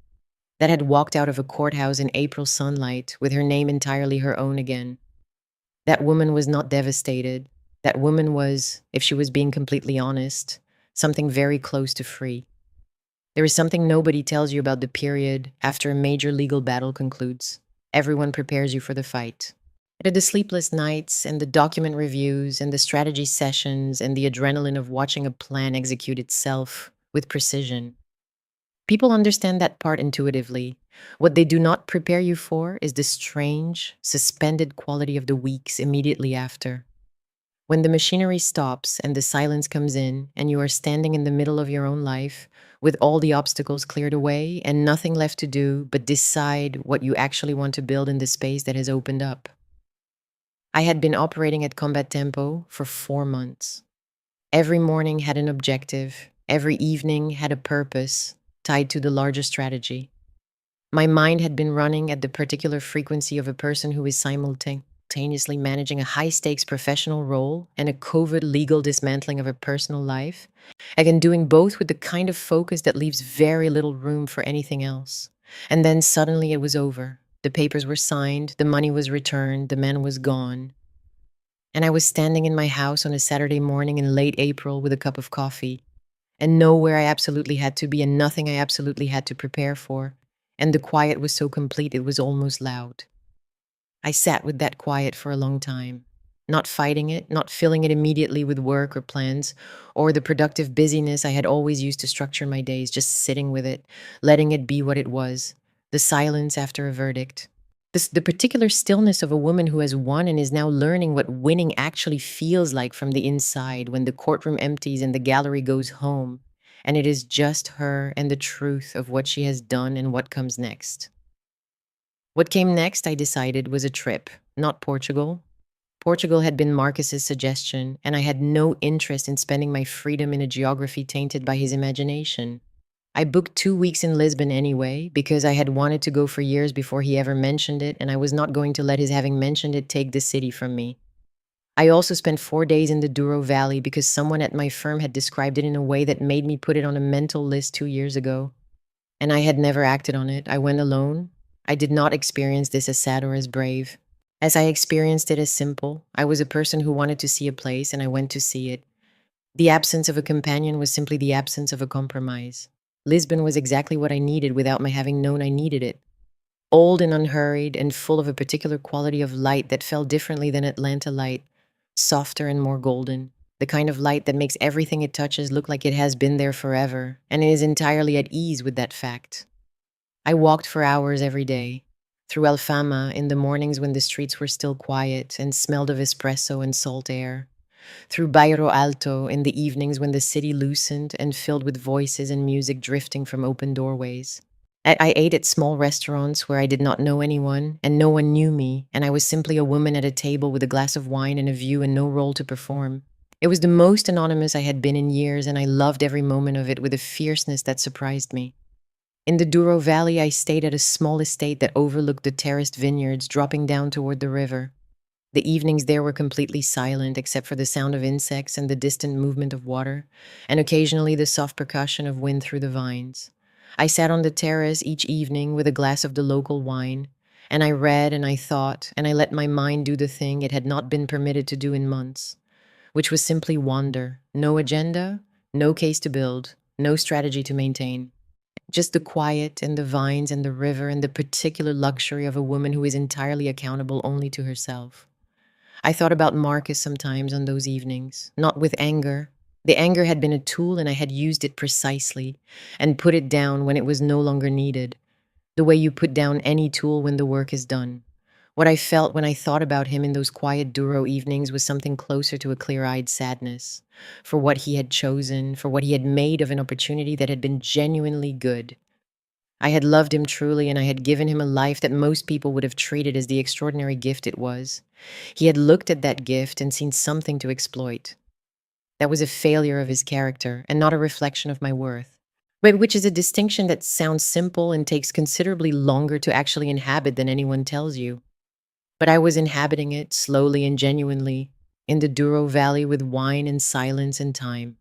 That had walked out of a courthouse in April sunlight with her name entirely her own again. That woman was not devastated. That woman was, if she was being completely honest, something very close to free. There is something nobody tells you about the period after a major legal battle concludes. Everyone prepares you for the fight. It had the sleepless nights and the document reviews and the strategy sessions and the adrenaline of watching a plan execute itself with precision. People understand that part intuitively. What they do not prepare you for is the strange, suspended quality of the weeks immediately after. When the machinery stops and the silence comes in, and you are standing in the middle of your own life, with all the obstacles cleared away and nothing left to do but decide what you actually want to build in the space that has opened up. I had been operating at combat tempo for 4 months. Every morning had an objective, every evening had a purpose tied to the larger strategy. My mind had been running at the particular frequency of a person who is simultaneously managing a high stakes professional role and a covert legal dismantling of a personal life, again, doing both with the kind of focus that leaves very little room for anything else. And then suddenly it was over. The papers were signed, the money was returned, the man was gone. And I was standing in my house on a Saturday morning in late April with a cup of coffee, and nowhere I absolutely had to be, and nothing I absolutely had to prepare for. And the quiet was so complete it was almost loud. I sat with that quiet for a long time, not fighting it, not filling it immediately with work or plans, or the productive busyness I had always used to structure my days, just sitting with it, letting it be what it was, the silence after a verdict. The particular stillness of a woman who has won and is now learning what winning actually feels like from the inside when the courtroom empties and the gallery goes home, and it is just her and the truth of what she has done and what comes next. What came next, I decided, was a trip, not Portugal. Portugal had been Marcus's suggestion, and I had no interest in spending my freedom in a geography tainted by his imagination. I booked 2 weeks in Lisbon anyway, because I had wanted to go for years before he ever mentioned it, and I was not going to let his having mentioned it take the city from me. I also spent 4 days in the Douro Valley because someone at my firm had described it in a way that made me put it on a mental list 2 years ago. And I had never acted on it. I went alone. I did not experience this as sad or as brave. As I experienced it as simple, I was a person who wanted to see a place, and I went to see it. The absence of a companion was simply the absence of a compromise. Lisbon was exactly what I needed without my having known I needed it. Old and unhurried and full of a particular quality of light that fell differently than Atlanta light, softer and more golden, the kind of light that makes everything it touches look like it has been there forever, and it is entirely at ease with that fact. I walked for hours every day, through Alfama in the mornings when the streets were still quiet and smelled of espresso and salt air, through Bairro Alto in the evenings when the city loosened and filled with voices and music drifting from open doorways. I ate at small restaurants where I did not know anyone, and no one knew me, and I was simply a woman at a table with a glass of wine and a view and no role to perform. It was the most anonymous I had been in years, and I loved every moment of it with a fierceness that surprised me. In the Douro Valley, I stayed at a small estate that overlooked the terraced vineyards dropping down toward the river. The evenings there were completely silent except for the sound of insects and the distant movement of water, and occasionally the soft percussion of wind through the vines. I sat on the terrace each evening with a glass of the local wine, and I read and I thought, and I let my mind do the thing it had not been permitted to do in months, which was simply wander, no agenda, no case to build, no strategy to maintain. Just the quiet and the vines and the river and the particular luxury of a woman who is entirely accountable only to herself. I thought about Marcus sometimes on those evenings, not with anger. The anger had been a tool and I had used it precisely and put it down when it was no longer needed, the way you put down any tool when the work is done. What I felt when I thought about him in those quiet Douro evenings was something closer to a clear-eyed sadness for what he had chosen, for what he had made of an opportunity that had been genuinely good. I had loved him truly, and I had given him a life that most people would have treated as the extraordinary gift it was. He had looked at that gift and seen something to exploit. That was a failure of his character and not a reflection of my worth. But which is a distinction that sounds simple and takes considerably longer to actually inhabit than anyone tells you. But I was inhabiting it slowly and genuinely in the Douro Valley with wine and silence and time.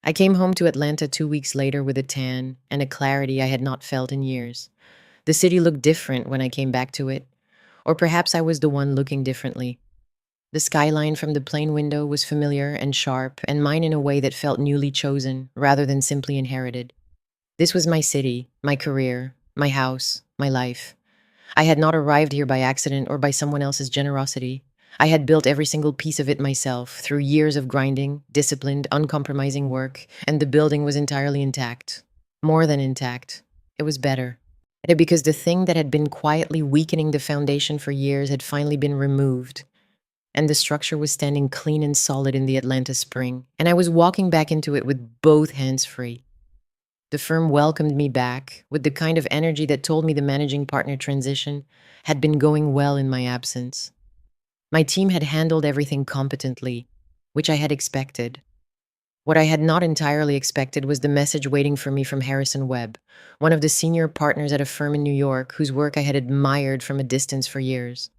I came home to Atlanta 2 weeks later with a tan and a clarity I had not felt in years. The city looked different when I came back to it, or perhaps I was the one looking differently. The skyline from the plane window was familiar and sharp, and mine in a way that felt newly chosen rather than simply inherited. This was my city, my career, my house, my life. I had not arrived here by accident or by someone else's generosity. I had built every single piece of it myself through years of grinding, disciplined, uncompromising work, and the building was entirely intact. More than intact. It was better. Because the thing that had been quietly weakening the foundation for years had finally been removed, and the structure was standing clean and solid in the Atlanta spring, and I was walking back into it with both hands free. The firm welcomed me back with the kind of energy that told me the managing partner transition had been going well in my absence. My team had handled everything competently, which I had expected. What I had not entirely expected was the message waiting for me from Harrison Webb, one of the senior partners at a firm in New York whose work I had admired from a distance for years.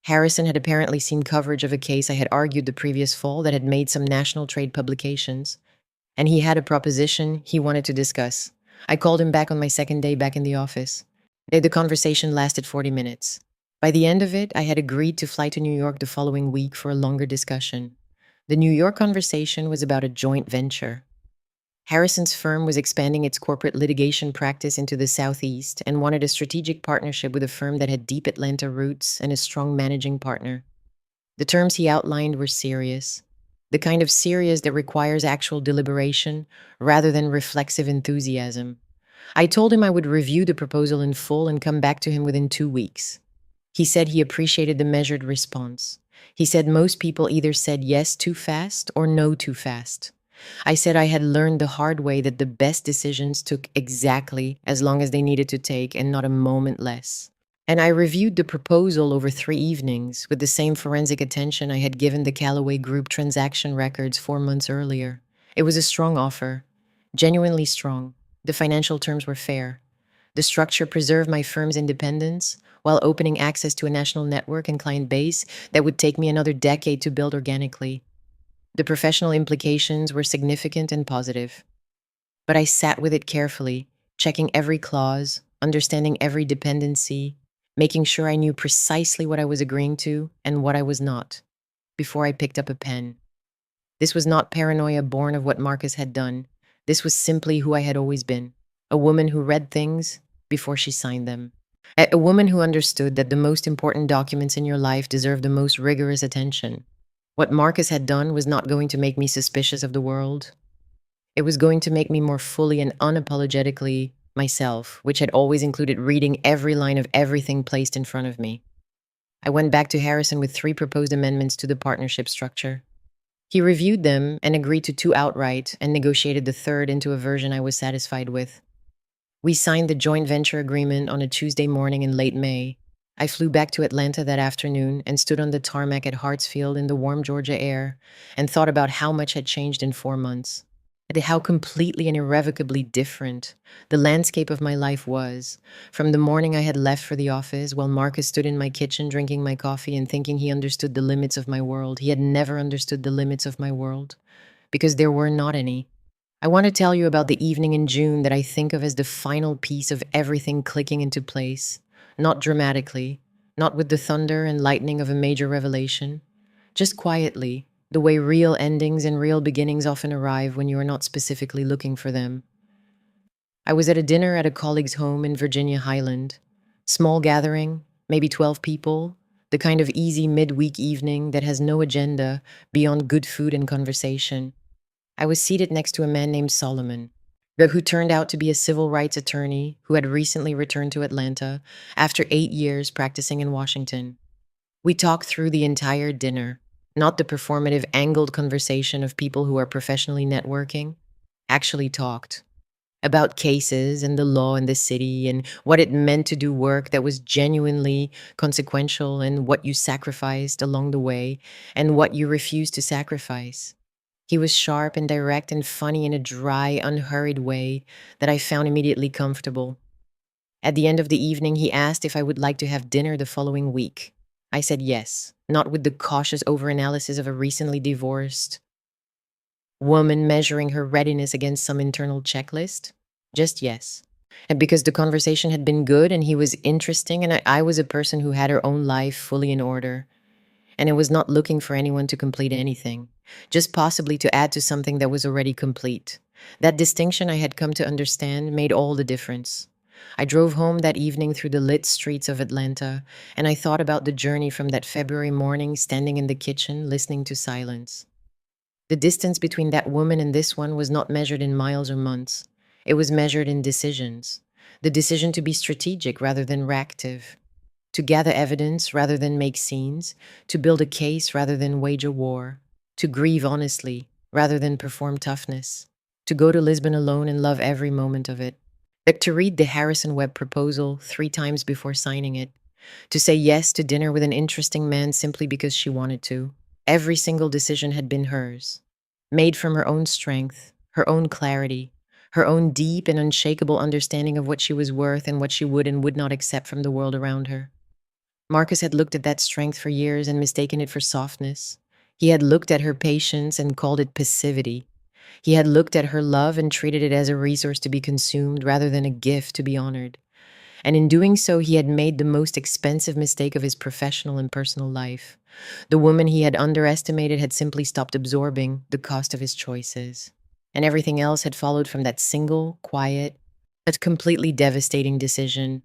Harrison had apparently seen coverage of a case I had argued the previous fall that had made some national trade publications, and he had a proposition he wanted to discuss. I called him back on my second day back in the office. The conversation lasted 40 minutes. By the end of it, I had agreed to fly to New York the following week for a longer discussion. The New York conversation was about a joint venture. Harrison's firm was expanding its corporate litigation practice into the Southeast and wanted a strategic partnership with a firm that had deep Atlanta roots and a strong managing partner. The terms he outlined were serious, the kind of serious that requires actual deliberation rather than reflexive enthusiasm. I told him I would review the proposal in full and come back to him within 2 weeks. He said he appreciated the measured response. He said most people either said yes too fast or no too fast. I said I had learned the hard way that the best decisions took exactly as long as they needed to take and not a moment less. And I reviewed the proposal over 3 evenings with the same forensic attention I had given the Callaway Group transaction records 4 months earlier. It was a strong offer, genuinely strong. The financial terms were fair. The structure preserved my firm's independence while opening access to a national network and client base that would take me another decade to build organically. The professional implications were significant and positive. But I sat with it carefully, checking every clause, understanding every dependency, making sure I knew precisely what I was agreeing to and what I was not, before I picked up a pen. This was not paranoia born of what Marcus had done. This was simply who I had always been, a woman who read things before she signed them. A woman who understood that the most important documents in your life deserve the most rigorous attention. What Marcus had done was not going to make me suspicious of the world. It was going to make me more fully and unapologetically myself, which had always included reading every line of everything placed in front of me. I went back to Harrison with 3 proposed amendments to the partnership structure. He reviewed them and agreed to 2 outright and negotiated the third into a version I was satisfied with. We signed the joint venture agreement on a Tuesday morning in late May. I flew back to Atlanta that afternoon and stood on the tarmac at Hartsfield in the warm Georgia air and thought about how much had changed in 4 months. And how completely and irrevocably different the landscape of my life was, from the morning I had left for the office while Marcus stood in my kitchen drinking my coffee and thinking he understood the limits of my world. He had never understood the limits of my world, because there were not any. I want to tell you about the evening in June that I think of as the final piece of everything clicking into place, not dramatically, not with the thunder and lightning of a major revelation, just quietly, the way real endings and real beginnings often arrive when you are not specifically looking for them. I was at a dinner at a colleague's home in Virginia Highland. Small gathering, maybe 12 people, the kind of easy midweek evening that has no agenda beyond good food and conversation. I was seated next to a man named Solomon, who turned out to be a civil rights attorney who had recently returned to Atlanta after 8 years practicing in Washington. We talked through the entire dinner. Not the performative, angled conversation of people who are professionally networking, actually talked about cases and the law in the city and what it meant to do work that was genuinely consequential and what you sacrificed along the way and what you refused to sacrifice. He was sharp and direct and funny in a dry, unhurried way that I found immediately comfortable. At the end of the evening, he asked if I would like to have dinner the following week. I said yes, not with the cautious overanalysis of a recently divorced woman measuring her readiness against some internal checklist. Just yes. And because the conversation had been good and he was interesting and I was a person who had her own life fully in order. and it was not looking for anyone to complete anything, just possibly to add to something that was already complete. That distinction I had come to understand made all the difference. I drove home that evening through the lit streets of Atlanta, and I thought about the journey from that February morning standing in the kitchen listening to silence. The distance between that woman and this one was not measured in miles or months. It was measured in decisions. The decision to be strategic rather than reactive, to gather evidence rather than make scenes, to build a case rather than wage a war, to grieve honestly rather than perform toughness, to go to Lisbon alone and love every moment of it, like to read the Harrison Webb proposal 3 times before signing it, to say yes to dinner with an interesting man simply because she wanted to. Every single decision had been hers, made from her own strength, her own clarity, her own deep and unshakable understanding of what she was worth and what she would and would not accept from the world around her. Marcus had looked at that strength for years and mistaken it for softness. He had looked at her patience and called it passivity. He had looked at her love and treated it as a resource to be consumed rather than a gift to be honored. And in doing so, he had made the most expensive mistake of his professional and personal life. The woman he had underestimated had simply stopped absorbing the cost of his choices. And everything else had followed from that single, quiet, but completely devastating decision.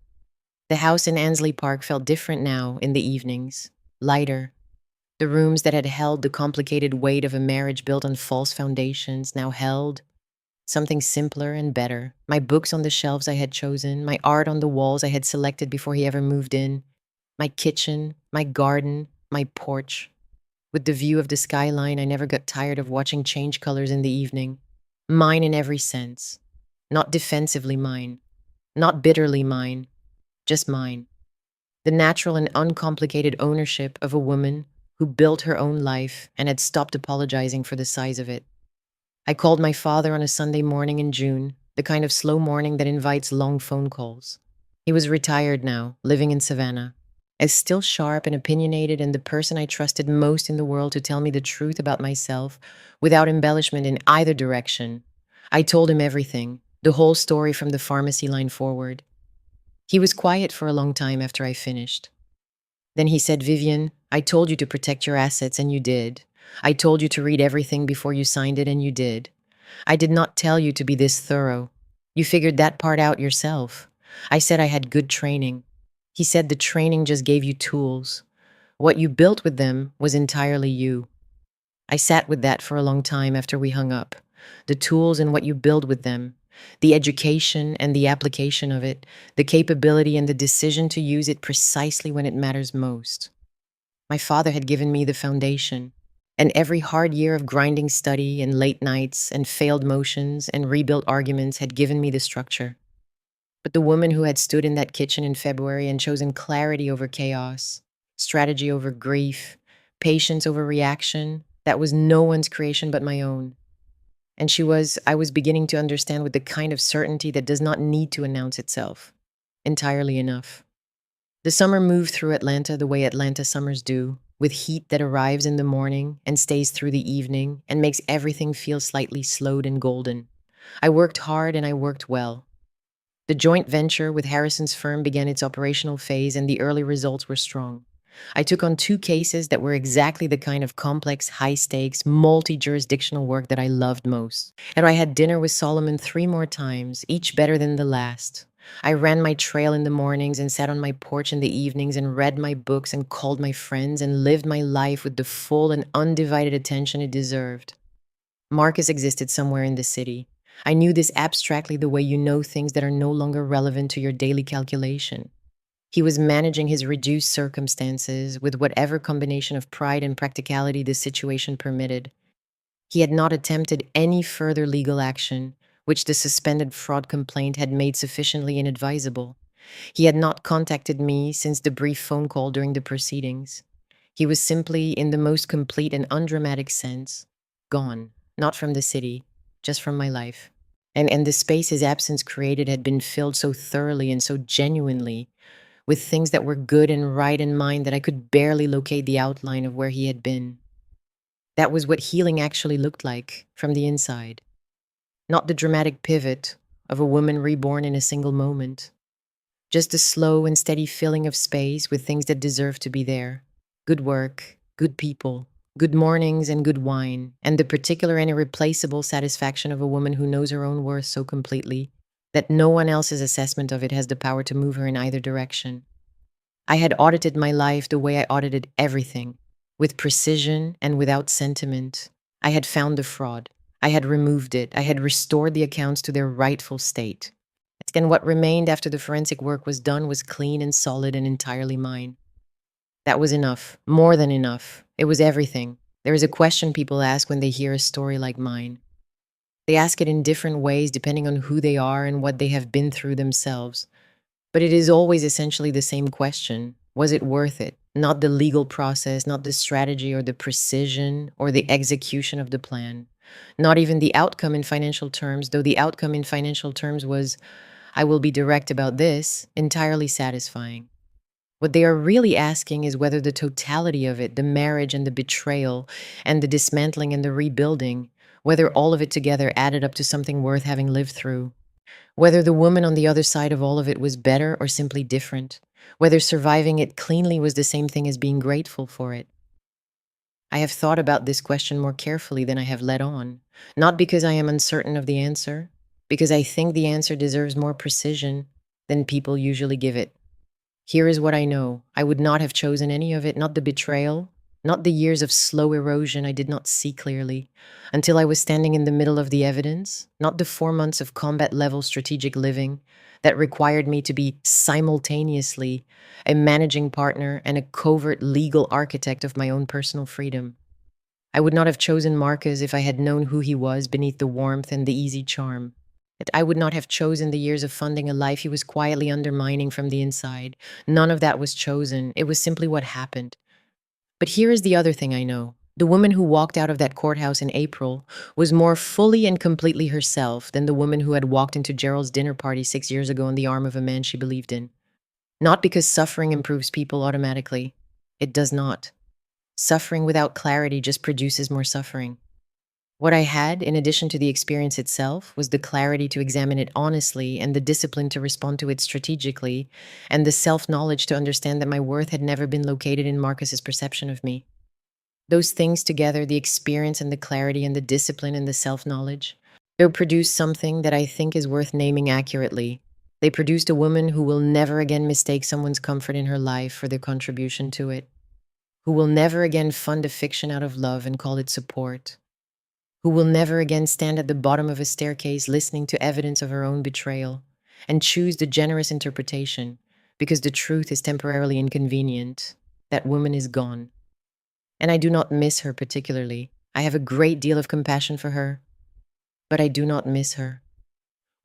The house in Ansley Park felt different now in the evenings, lighter. The rooms that had held the complicated weight of a marriage built on false foundations now held something simpler and better. My books on the shelves I had chosen, my art on the walls I had selected before he ever moved in, my kitchen, my garden, my porch. With the view of the skyline, I never got tired of watching change colors in the evening. Mine in every sense. Not defensively mine. Not bitterly mine. Just mine. The natural and uncomplicated ownership of a woman who built her own life and had stopped apologizing for the size of it. I called my father on a Sunday morning in June, the kind of slow morning that invites long phone calls. He was retired now, living in Savannah, as still sharp and opinionated and the person I trusted most in the world to tell me the truth about myself without embellishment in either direction. I told him everything, the whole story from the pharmacy line forward. He was quiet for a long time after I finished. Then he said, "Vivian, I told you to protect your assets and you did. I told you to read everything before you signed it and you did. I did not tell you to be this thorough. You figured that part out yourself. I said I had good training." He said the training just gave you tools. What you built with them was entirely you. I sat with that for a long time after we hung up. The tools and what you build with them, the education and the application of it, the capability and the decision to use it precisely when it matters most. My father had given me the foundation, and every hard year of grinding study and late nights and failed motions and rebuilt arguments had given me the structure. But the woman who had stood in that kitchen in February and chosen clarity over chaos, strategy over grief, patience over reaction, that was no one's creation but my own. And I was beginning to understand with the kind of certainty that does not need to announce itself. Entirely enough. The summer moved through Atlanta the way Atlanta summers do, with heat that arrives in the morning and stays through the evening and makes everything feel slightly slowed and golden. I worked hard and I worked well. The joint venture with Harrison's firm began its operational phase and the early results were strong. I took on 2 cases that were exactly the kind of complex, high-stakes, multi-jurisdictional work that I loved most. And I had dinner with Solomon 3 more times, each better than the last. I ran my trail in the mornings and sat on my porch in the evenings and read my books and called my friends and lived my life with the full and undivided attention it deserved. Marcus existed somewhere in the city. I knew this abstractly the way you know things that are no longer relevant to your daily calculation. He was managing his reduced circumstances with whatever combination of pride and practicality the situation permitted. He had not attempted any further legal action, which the suspended fraud complaint had made sufficiently inadvisable. He had not contacted me since the brief phone call during the proceedings. He was simply, in the most complete and undramatic sense, gone, not from the city, just from my life. And the space his absence created had been filled so thoroughly and so genuinely with things that were good and right in mind that I could barely locate the outline of where he had been. That was what healing actually looked like, from the inside. Not the dramatic pivot of a woman reborn in a single moment. Just a slow and steady filling of space with things that deserved to be there. Good work, good people, good mornings, and good wine, and the particular and irreplaceable satisfaction of a woman who knows her own worth so completely that no one else's assessment of it has the power to move her in either direction. I had audited my life the way I audited everything, with precision and without sentiment. I had found the fraud. I had removed it. I had restored the accounts to their rightful state. And what remained after the forensic work was done was clean and solid and entirely mine. That was enough, more than enough. It was everything. There is a question people ask when they hear a story like mine. They ask it in different ways depending on who they are and what they have been through themselves. But it is always essentially the same question. Was it worth it? Not the legal process, not the strategy or the precision or the execution of the plan. Not even the outcome in financial terms, though the outcome in financial terms was, I will be direct about this, entirely satisfying. What they are really asking is whether the totality of it, the marriage and the betrayal, and the dismantling and the rebuilding, whether all of it together added up to something worth having lived through. Whether the woman on the other side of all of it was better or simply different. Whether surviving it cleanly was the same thing as being grateful for it. I have thought about this question more carefully than I have let on, not because I am uncertain of the answer, because I think the answer deserves more precision than people usually give it. Here is what I know. I would not have chosen any of it, not the betrayal, not the years of slow erosion I did not see clearly, until I was standing in the middle of the evidence, not the 4 months of combat-level strategic living that required me to be simultaneously a managing partner and a covert legal architect of my own personal freedom. I would not have chosen Marcus if I had known who he was beneath the warmth and the easy charm. I would not have chosen the years of funding a life he was quietly undermining from the inside. None of that was chosen. It was simply what happened. But here is the other thing I know. The woman who walked out of that courthouse in April was more fully and completely herself than the woman who had walked into Gerald's dinner party 6 years ago on the arm of a man she believed in. Not because suffering improves people automatically. It does not. Suffering without clarity just produces more suffering. What I had, in addition to the experience itself, was the clarity to examine it honestly and the discipline to respond to it strategically, and the self-knowledge to understand that my worth had never been located in Marcus's perception of me. Those things together, the experience and the clarity and the discipline and the self-knowledge, they produced something that I think is worth naming accurately. They produced a woman who will never again mistake someone's comfort in her life for their contribution to it, who will never again fund a fiction out of love and call it support, who will never again stand at the bottom of a staircase listening to evidence of her own betrayal and choose the generous interpretation because the truth is temporarily inconvenient. That woman is gone. And I do not miss her particularly. I have a great deal of compassion for her, but I do not miss her.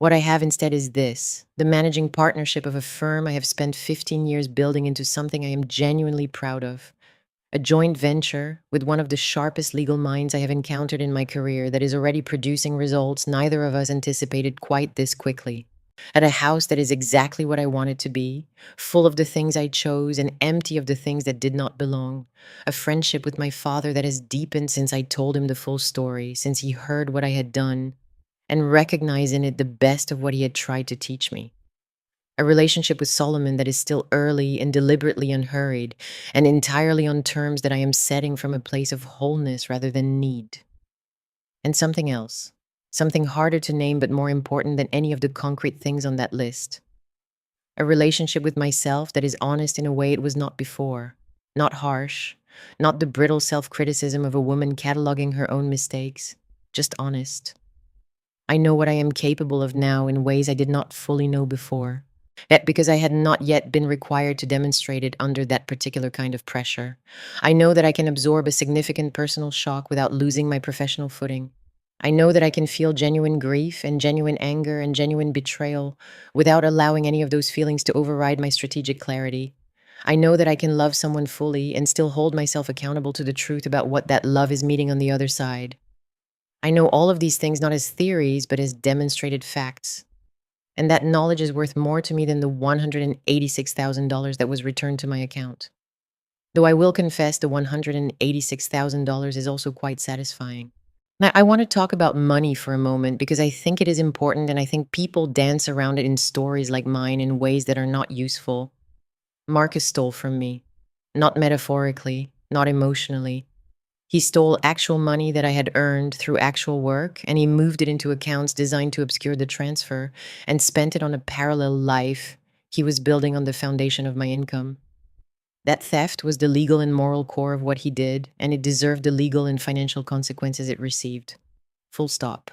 What I have instead is this, the managing partnership of a firm I have spent 15 years building into something I am genuinely proud of. A joint venture with one of the sharpest legal minds I have encountered in my career that is already producing results neither of us anticipated quite this quickly. At a house that is exactly what I want it to be, full of the things I chose and empty of the things that did not belong. A friendship with my father that has deepened since I told him the full story, since he heard what I had done, and recognized in it the best of what he had tried to teach me. A relationship with Solomon that is still early and deliberately unhurried, and entirely on terms that I am setting from a place of wholeness rather than need. And something else, something harder to name but more important than any of the concrete things on that list. A relationship with myself that is honest in a way it was not before, not harsh, not the brittle self-criticism of a woman cataloging her own mistakes, just honest. I know what I am capable of now in ways I did not fully know before. Yet because I had not yet been required to demonstrate it under that particular kind of pressure. I know that I can absorb a significant personal shock without losing my professional footing. I know that I can feel genuine grief and genuine anger and genuine betrayal without allowing any of those feelings to override my strategic clarity. I know that I can love someone fully and still hold myself accountable to the truth about what that love is meeting on the other side. I know all of these things not as theories, but as demonstrated facts. And that knowledge is worth more to me than the $186,000 that was returned to my account. Though I will confess the $186,000 is also quite satisfying. Now, I want to talk about money for a moment because I think it is important and I think people dance around it in stories like mine in ways that are not useful. Marcus stole from me. Not metaphorically, not emotionally. He stole actual money that I had earned through actual work, and he moved it into accounts designed to obscure the transfer and spent it on a parallel life he was building on the foundation of my income. That theft was the legal and moral core of what he did, and it deserved the legal and financial consequences it received. Full stop.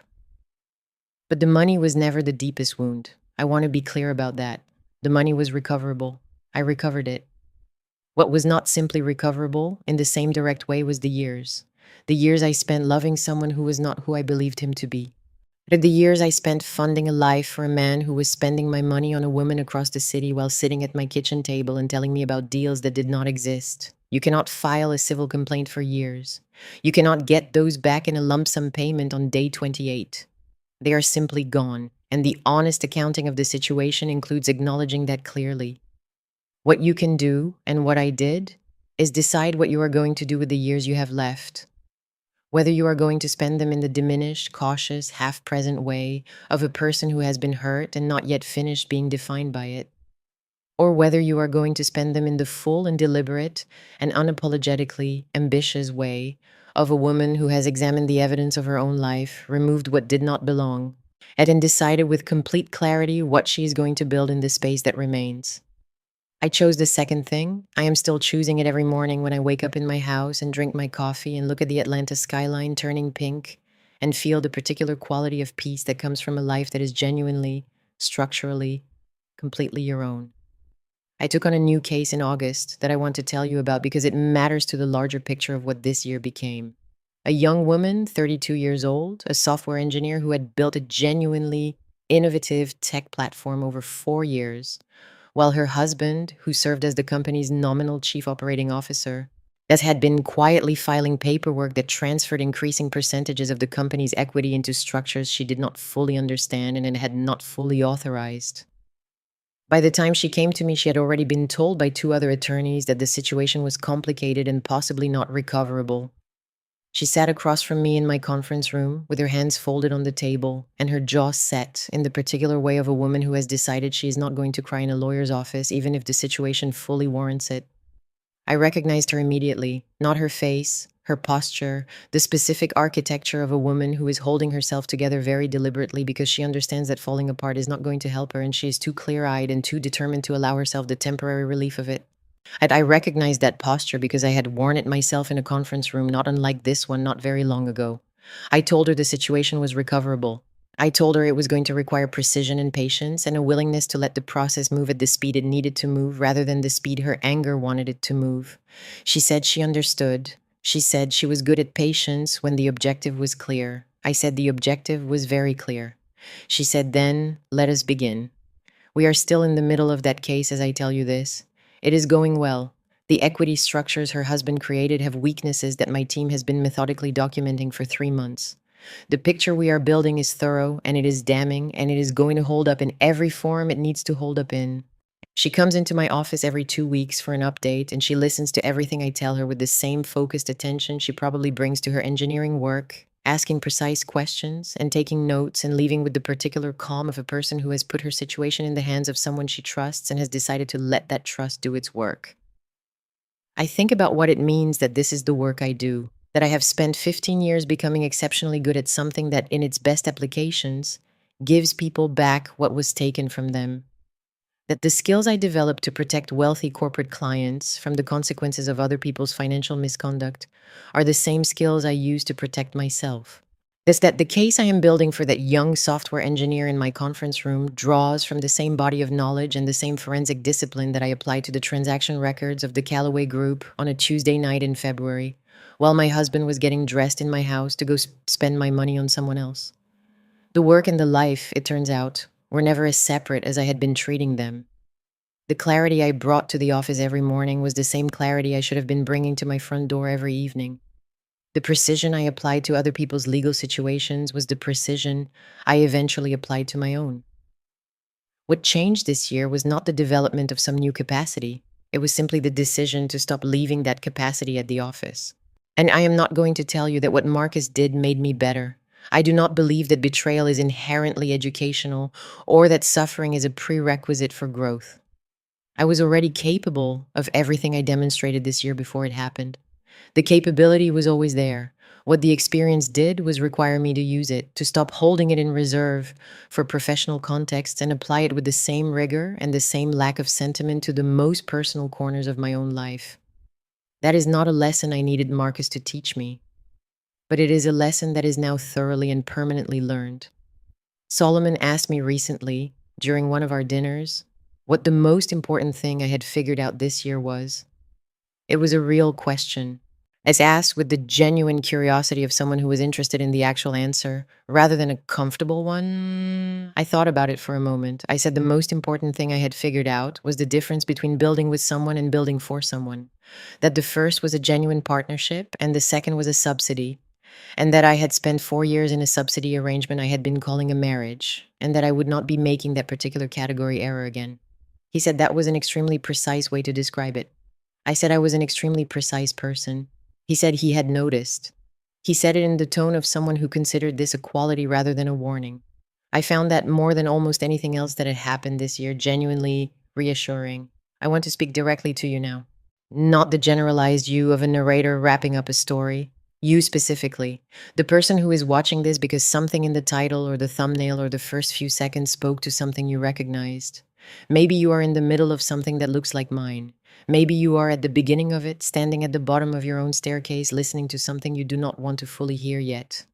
But the money was never the deepest wound. I want to be clear about that. The money was recoverable. I recovered it. What was not simply recoverable in the same direct way was the years. The years I spent loving someone who was not who I believed him to be. The years I spent funding a life for a man who was spending my money on a woman across the city while sitting at my kitchen table and telling me about deals that did not exist. You cannot file a civil complaint for years. You cannot get those back in a lump sum payment on day 28. They are simply gone, and the honest accounting of the situation includes acknowledging that clearly. What you can do, and what I did, is decide what you are going to do with the years you have left. Whether you are going to spend them in the diminished, cautious, half-present way of a person who has been hurt and not yet finished being defined by it, or whether you are going to spend them in the full and deliberate and unapologetically ambitious way of a woman who has examined the evidence of her own life, removed what did not belong, and then decided with complete clarity what she is going to build in the space that remains. I chose the second thing. I am still choosing it every morning when I wake up in my house and drink my coffee and look at the Atlanta skyline turning pink and feel the particular quality of peace that comes from a life that is genuinely, structurally, completely your own. I took on a new case in August that I want to tell you about because it matters to the larger picture of what this year became. A young woman, 32 years old, a software engineer who had built a genuinely innovative tech platform over 4 years, while her husband, who served as the company's nominal chief operating officer, had been quietly filing paperwork that transferred increasing percentages of the company's equity into structures she did not fully understand and had not fully authorized. By the time she came to me, she had already been told by 2 other attorneys that the situation was complicated and possibly not recoverable. She sat across from me in my conference room with her hands folded on the table and her jaw set in the particular way of a woman who has decided she is not going to cry in a lawyer's office even if the situation fully warrants it. I recognized her immediately, not her face, her posture, the specific architecture of a woman who is holding herself together very deliberately because she understands that falling apart is not going to help her and she is too clear-eyed and too determined to allow herself the temporary relief of it. And I recognized that posture because I had worn it myself in a conference room not unlike this one not very long ago. I told her the situation was recoverable. I told her it was going to require precision and patience and a willingness to let the process move at the speed it needed to move rather than the speed her anger wanted it to move. She said she understood. She said she was good at patience when the objective was clear. I said the objective was very clear. She said, then, let us begin. We are still in the middle of that case as I tell you this. It is going well. The equity structures her husband created have weaknesses that my team has been methodically documenting for 3 months. The picture we are building is thorough, and it is damning, and it is going to hold up in every form it needs to hold up in. She comes into my office every 2 weeks for an update, and she listens to everything I tell her with the same focused attention she probably brings to her engineering work, asking precise questions and taking notes and leaving with the particular calm of a person who has put her situation in the hands of someone she trusts and has decided to let that trust do its work. I think about what it means that this is the work I do, that I have spent 15 years becoming exceptionally good at something that, in its best applications, gives people back what was taken from them. That the skills I developed to protect wealthy corporate clients from the consequences of other people's financial misconduct are the same skills I use to protect myself. Thus, that the case I am building for that young software engineer in my conference room draws from the same body of knowledge and the same forensic discipline that I applied to the transaction records of the Callaway Group on a Tuesday night in February, while my husband was getting dressed in my house to go spend my money on someone else. The work and the life, it turns out, were never as separate as I had been treating them. The clarity I brought to the office every morning was the same clarity I should have been bringing to my front door every evening. The precision I applied to other people's legal situations was the precision I eventually applied to my own. What changed this year was not the development of some new capacity. It was simply the decision to stop leaving that capacity at the office. And I am not going to tell you that what Marcus did made me better. I do not believe that betrayal is inherently educational or that suffering is a prerequisite for growth. I was already capable of everything I demonstrated this year before it happened. The capability was always there. What the experience did was require me to use it, to stop holding it in reserve for professional contexts and apply it with the same rigor and the same lack of sentiment to the most personal corners of my own life. That is not a lesson I needed Marcus to teach me, but it is a lesson that is now thoroughly and permanently learned. Solomon asked me recently, during one of our dinners, what the most important thing I had figured out this year was. It was a real question, as asked with the genuine curiosity of someone who was interested in the actual answer, rather than a comfortable one. I thought about it for a moment. I said the most important thing I had figured out was the difference between building with someone and building for someone. That the first was a genuine partnership and the second was a subsidy, and that I had spent 4 years in a subsidy arrangement I had been calling a marriage, and that I would not be making that particular category error again. He said that was an extremely precise way to describe it. I said I was an extremely precise person. He said he had noticed. He said it in the tone of someone who considered this a quality rather than a warning. I found that more than almost anything else that had happened this year genuinely reassuring. I want to speak directly to you now. Not the generalized you of a narrator wrapping up a story. You specifically. The person who is watching this because something in the title or the thumbnail or the first few seconds spoke to something you recognized. Maybe you are in the middle of something that looks like mine. Maybe you are at the beginning of it, standing at the bottom of your own staircase, listening to something you do not want to fully hear yet.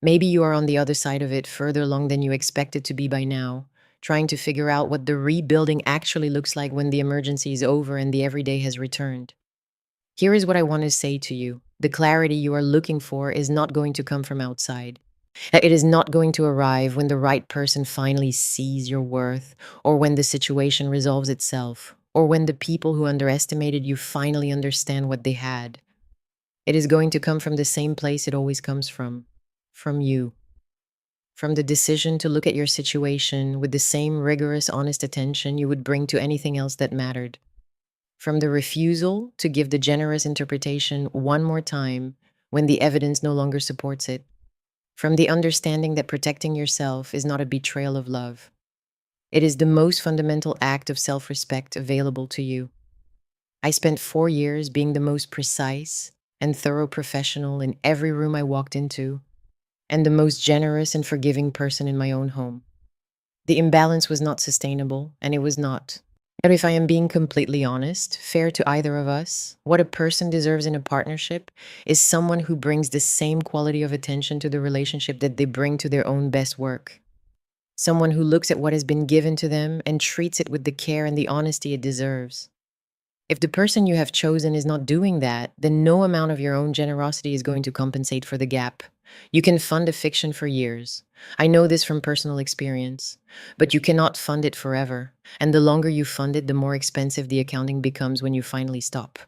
Maybe you are on the other side of it, further along than you expected to be by now, trying to figure out what the rebuilding actually looks like when the emergency is over and the everyday has returned. Here is what I want to say to you. The clarity you are looking for is not going to come from outside. It is not going to arrive when the right person finally sees your worth, or when the situation resolves itself, or when the people who underestimated you finally understand what they had. It is going to come from the same place it always comes from you. From the decision to look at your situation with the same rigorous, honest attention you would bring to anything else that mattered. From the refusal to give the generous interpretation one more time when the evidence no longer supports it. From the understanding that protecting yourself is not a betrayal of love. It is the most fundamental act of self-respect available to you. I spent 4 years being the most precise and thorough professional in every room I walked into, and the most generous and forgiving person in my own home. The imbalance was not sustainable, and it was not. But if I am being completely honest, fair to either of us, what a person deserves in a partnership is someone who brings the same quality of attention to the relationship that they bring to their own best work. Someone who looks at what has been given to them and treats it with the care and the honesty it deserves. If the person you have chosen is not doing that, then no amount of your own generosity is going to compensate for the gap. You can fund a fiction for years. I know this from personal experience. But you cannot fund it forever. And the longer you fund it, the more expensive the accounting becomes when you finally stop.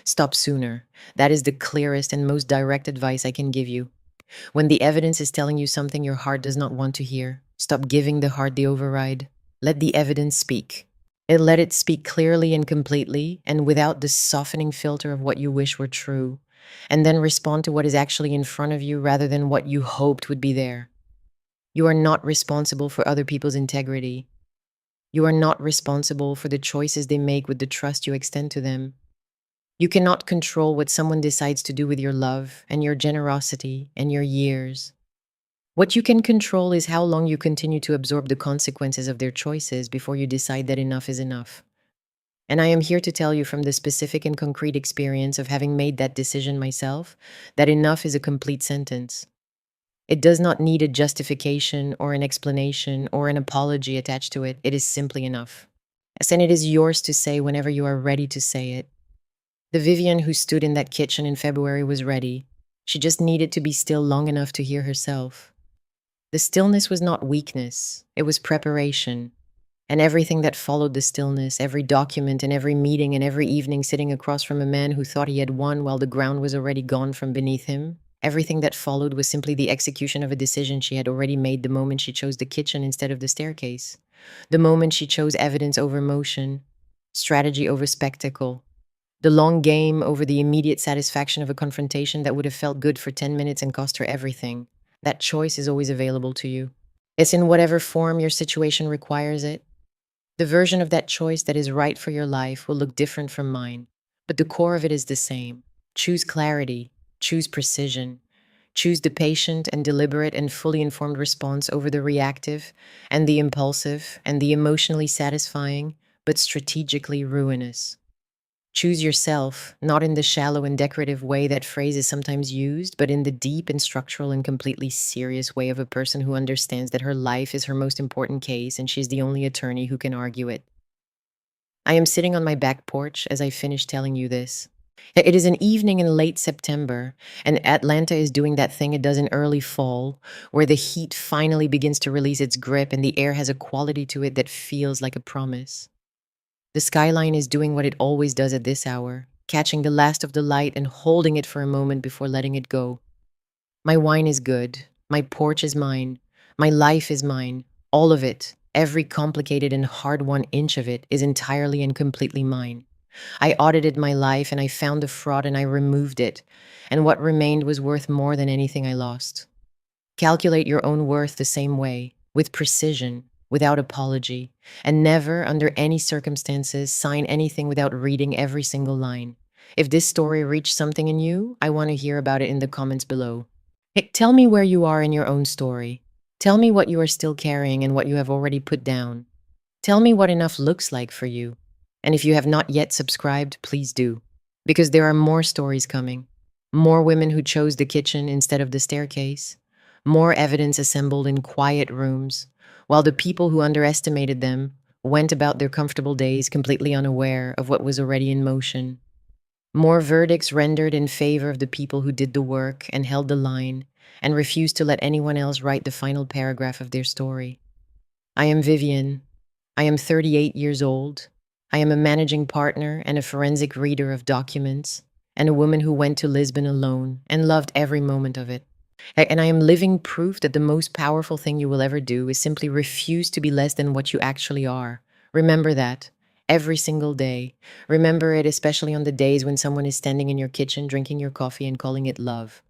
Stop sooner. That is the clearest and most direct advice I can give you. When the evidence is telling you something your heart does not want to hear, stop giving the heart the override. Let the evidence speak. Let it speak clearly and completely, and without the softening filter of what you wish were true, and then respond to what is actually in front of you rather than what you hoped would be there. You are not responsible for other people's integrity. You are not responsible for the choices they make with the trust you extend to them. You cannot control what someone decides to do with your love and your generosity and your years. What you can control is how long you continue to absorb the consequences of their choices before you decide that enough is enough. And I am here to tell you from the specific and concrete experience of having made that decision myself, that enough is a complete sentence. It does not need a justification or an explanation or an apology attached to it. It is simply enough. And it is yours to say whenever you are ready to say it. The Vivian who stood in that kitchen in February was ready. She just needed to be still long enough to hear herself. The stillness was not weakness, it was preparation. And everything that followed the stillness, every document and every meeting and every evening sitting across from a man who thought he had won while the ground was already gone from beneath him, everything that followed was simply the execution of a decision she had already made the moment she chose the kitchen instead of the staircase. The moment she chose evidence over motion, strategy over spectacle, the long game over the immediate satisfaction of a confrontation that would have felt good for 10 minutes and cost her everything. That choice is always available to you. It's in whatever form your situation requires it. The version of that choice that is right for your life will look different from mine, but the core of it is the same. Choose clarity, choose precision, choose the patient and deliberate and fully informed response over the reactive and the impulsive and the emotionally satisfying but strategically ruinous. Choose yourself, not in the shallow and decorative way that phrase is sometimes used, but in the deep and structural and completely serious way of a person who understands that her life is her most important case and she's the only attorney who can argue it. I am sitting on my back porch as I finish telling you this. It is an evening in late September, and Atlanta is doing that thing it does in early fall, where the heat finally begins to release its grip and the air has a quality to it that feels like a promise. The skyline is doing what it always does at this hour, catching the last of the light and holding it for a moment before letting it go. My wine is good. My porch is mine. My life is mine. All of it, every complicated and hard-won inch of it, is entirely and completely mine. I audited my life and I found the fraud and I removed it, and what remained was worth more than anything I lost. Calculate your own worth the same way, with precision, without apology, and never, under any circumstances, sign anything without reading every single line. If this story reached something in you, I want to hear about it in the comments below. Hey, tell me where you are in your own story. Tell me what you are still carrying and what you have already put down. Tell me what enough looks like for you. And if you have not yet subscribed, please do. Because there are more stories coming. More women who chose the kitchen instead of the staircase. More evidence assembled in quiet rooms, while the people who underestimated them went about their comfortable days completely unaware of what was already in motion. More verdicts rendered in favor of the people who did the work and held the line and refused to let anyone else write the final paragraph of their story. I am Vivian. I am 38 years old. I am a managing partner and a forensic reader of documents, and a woman who went to Lisbon alone and loved every moment of it. And I am living proof that the most powerful thing you will ever do is simply refuse to be less than what you actually are. Remember that. Every single day. Remember it especially on the days when someone is standing in your kitchen drinking your coffee and calling it love.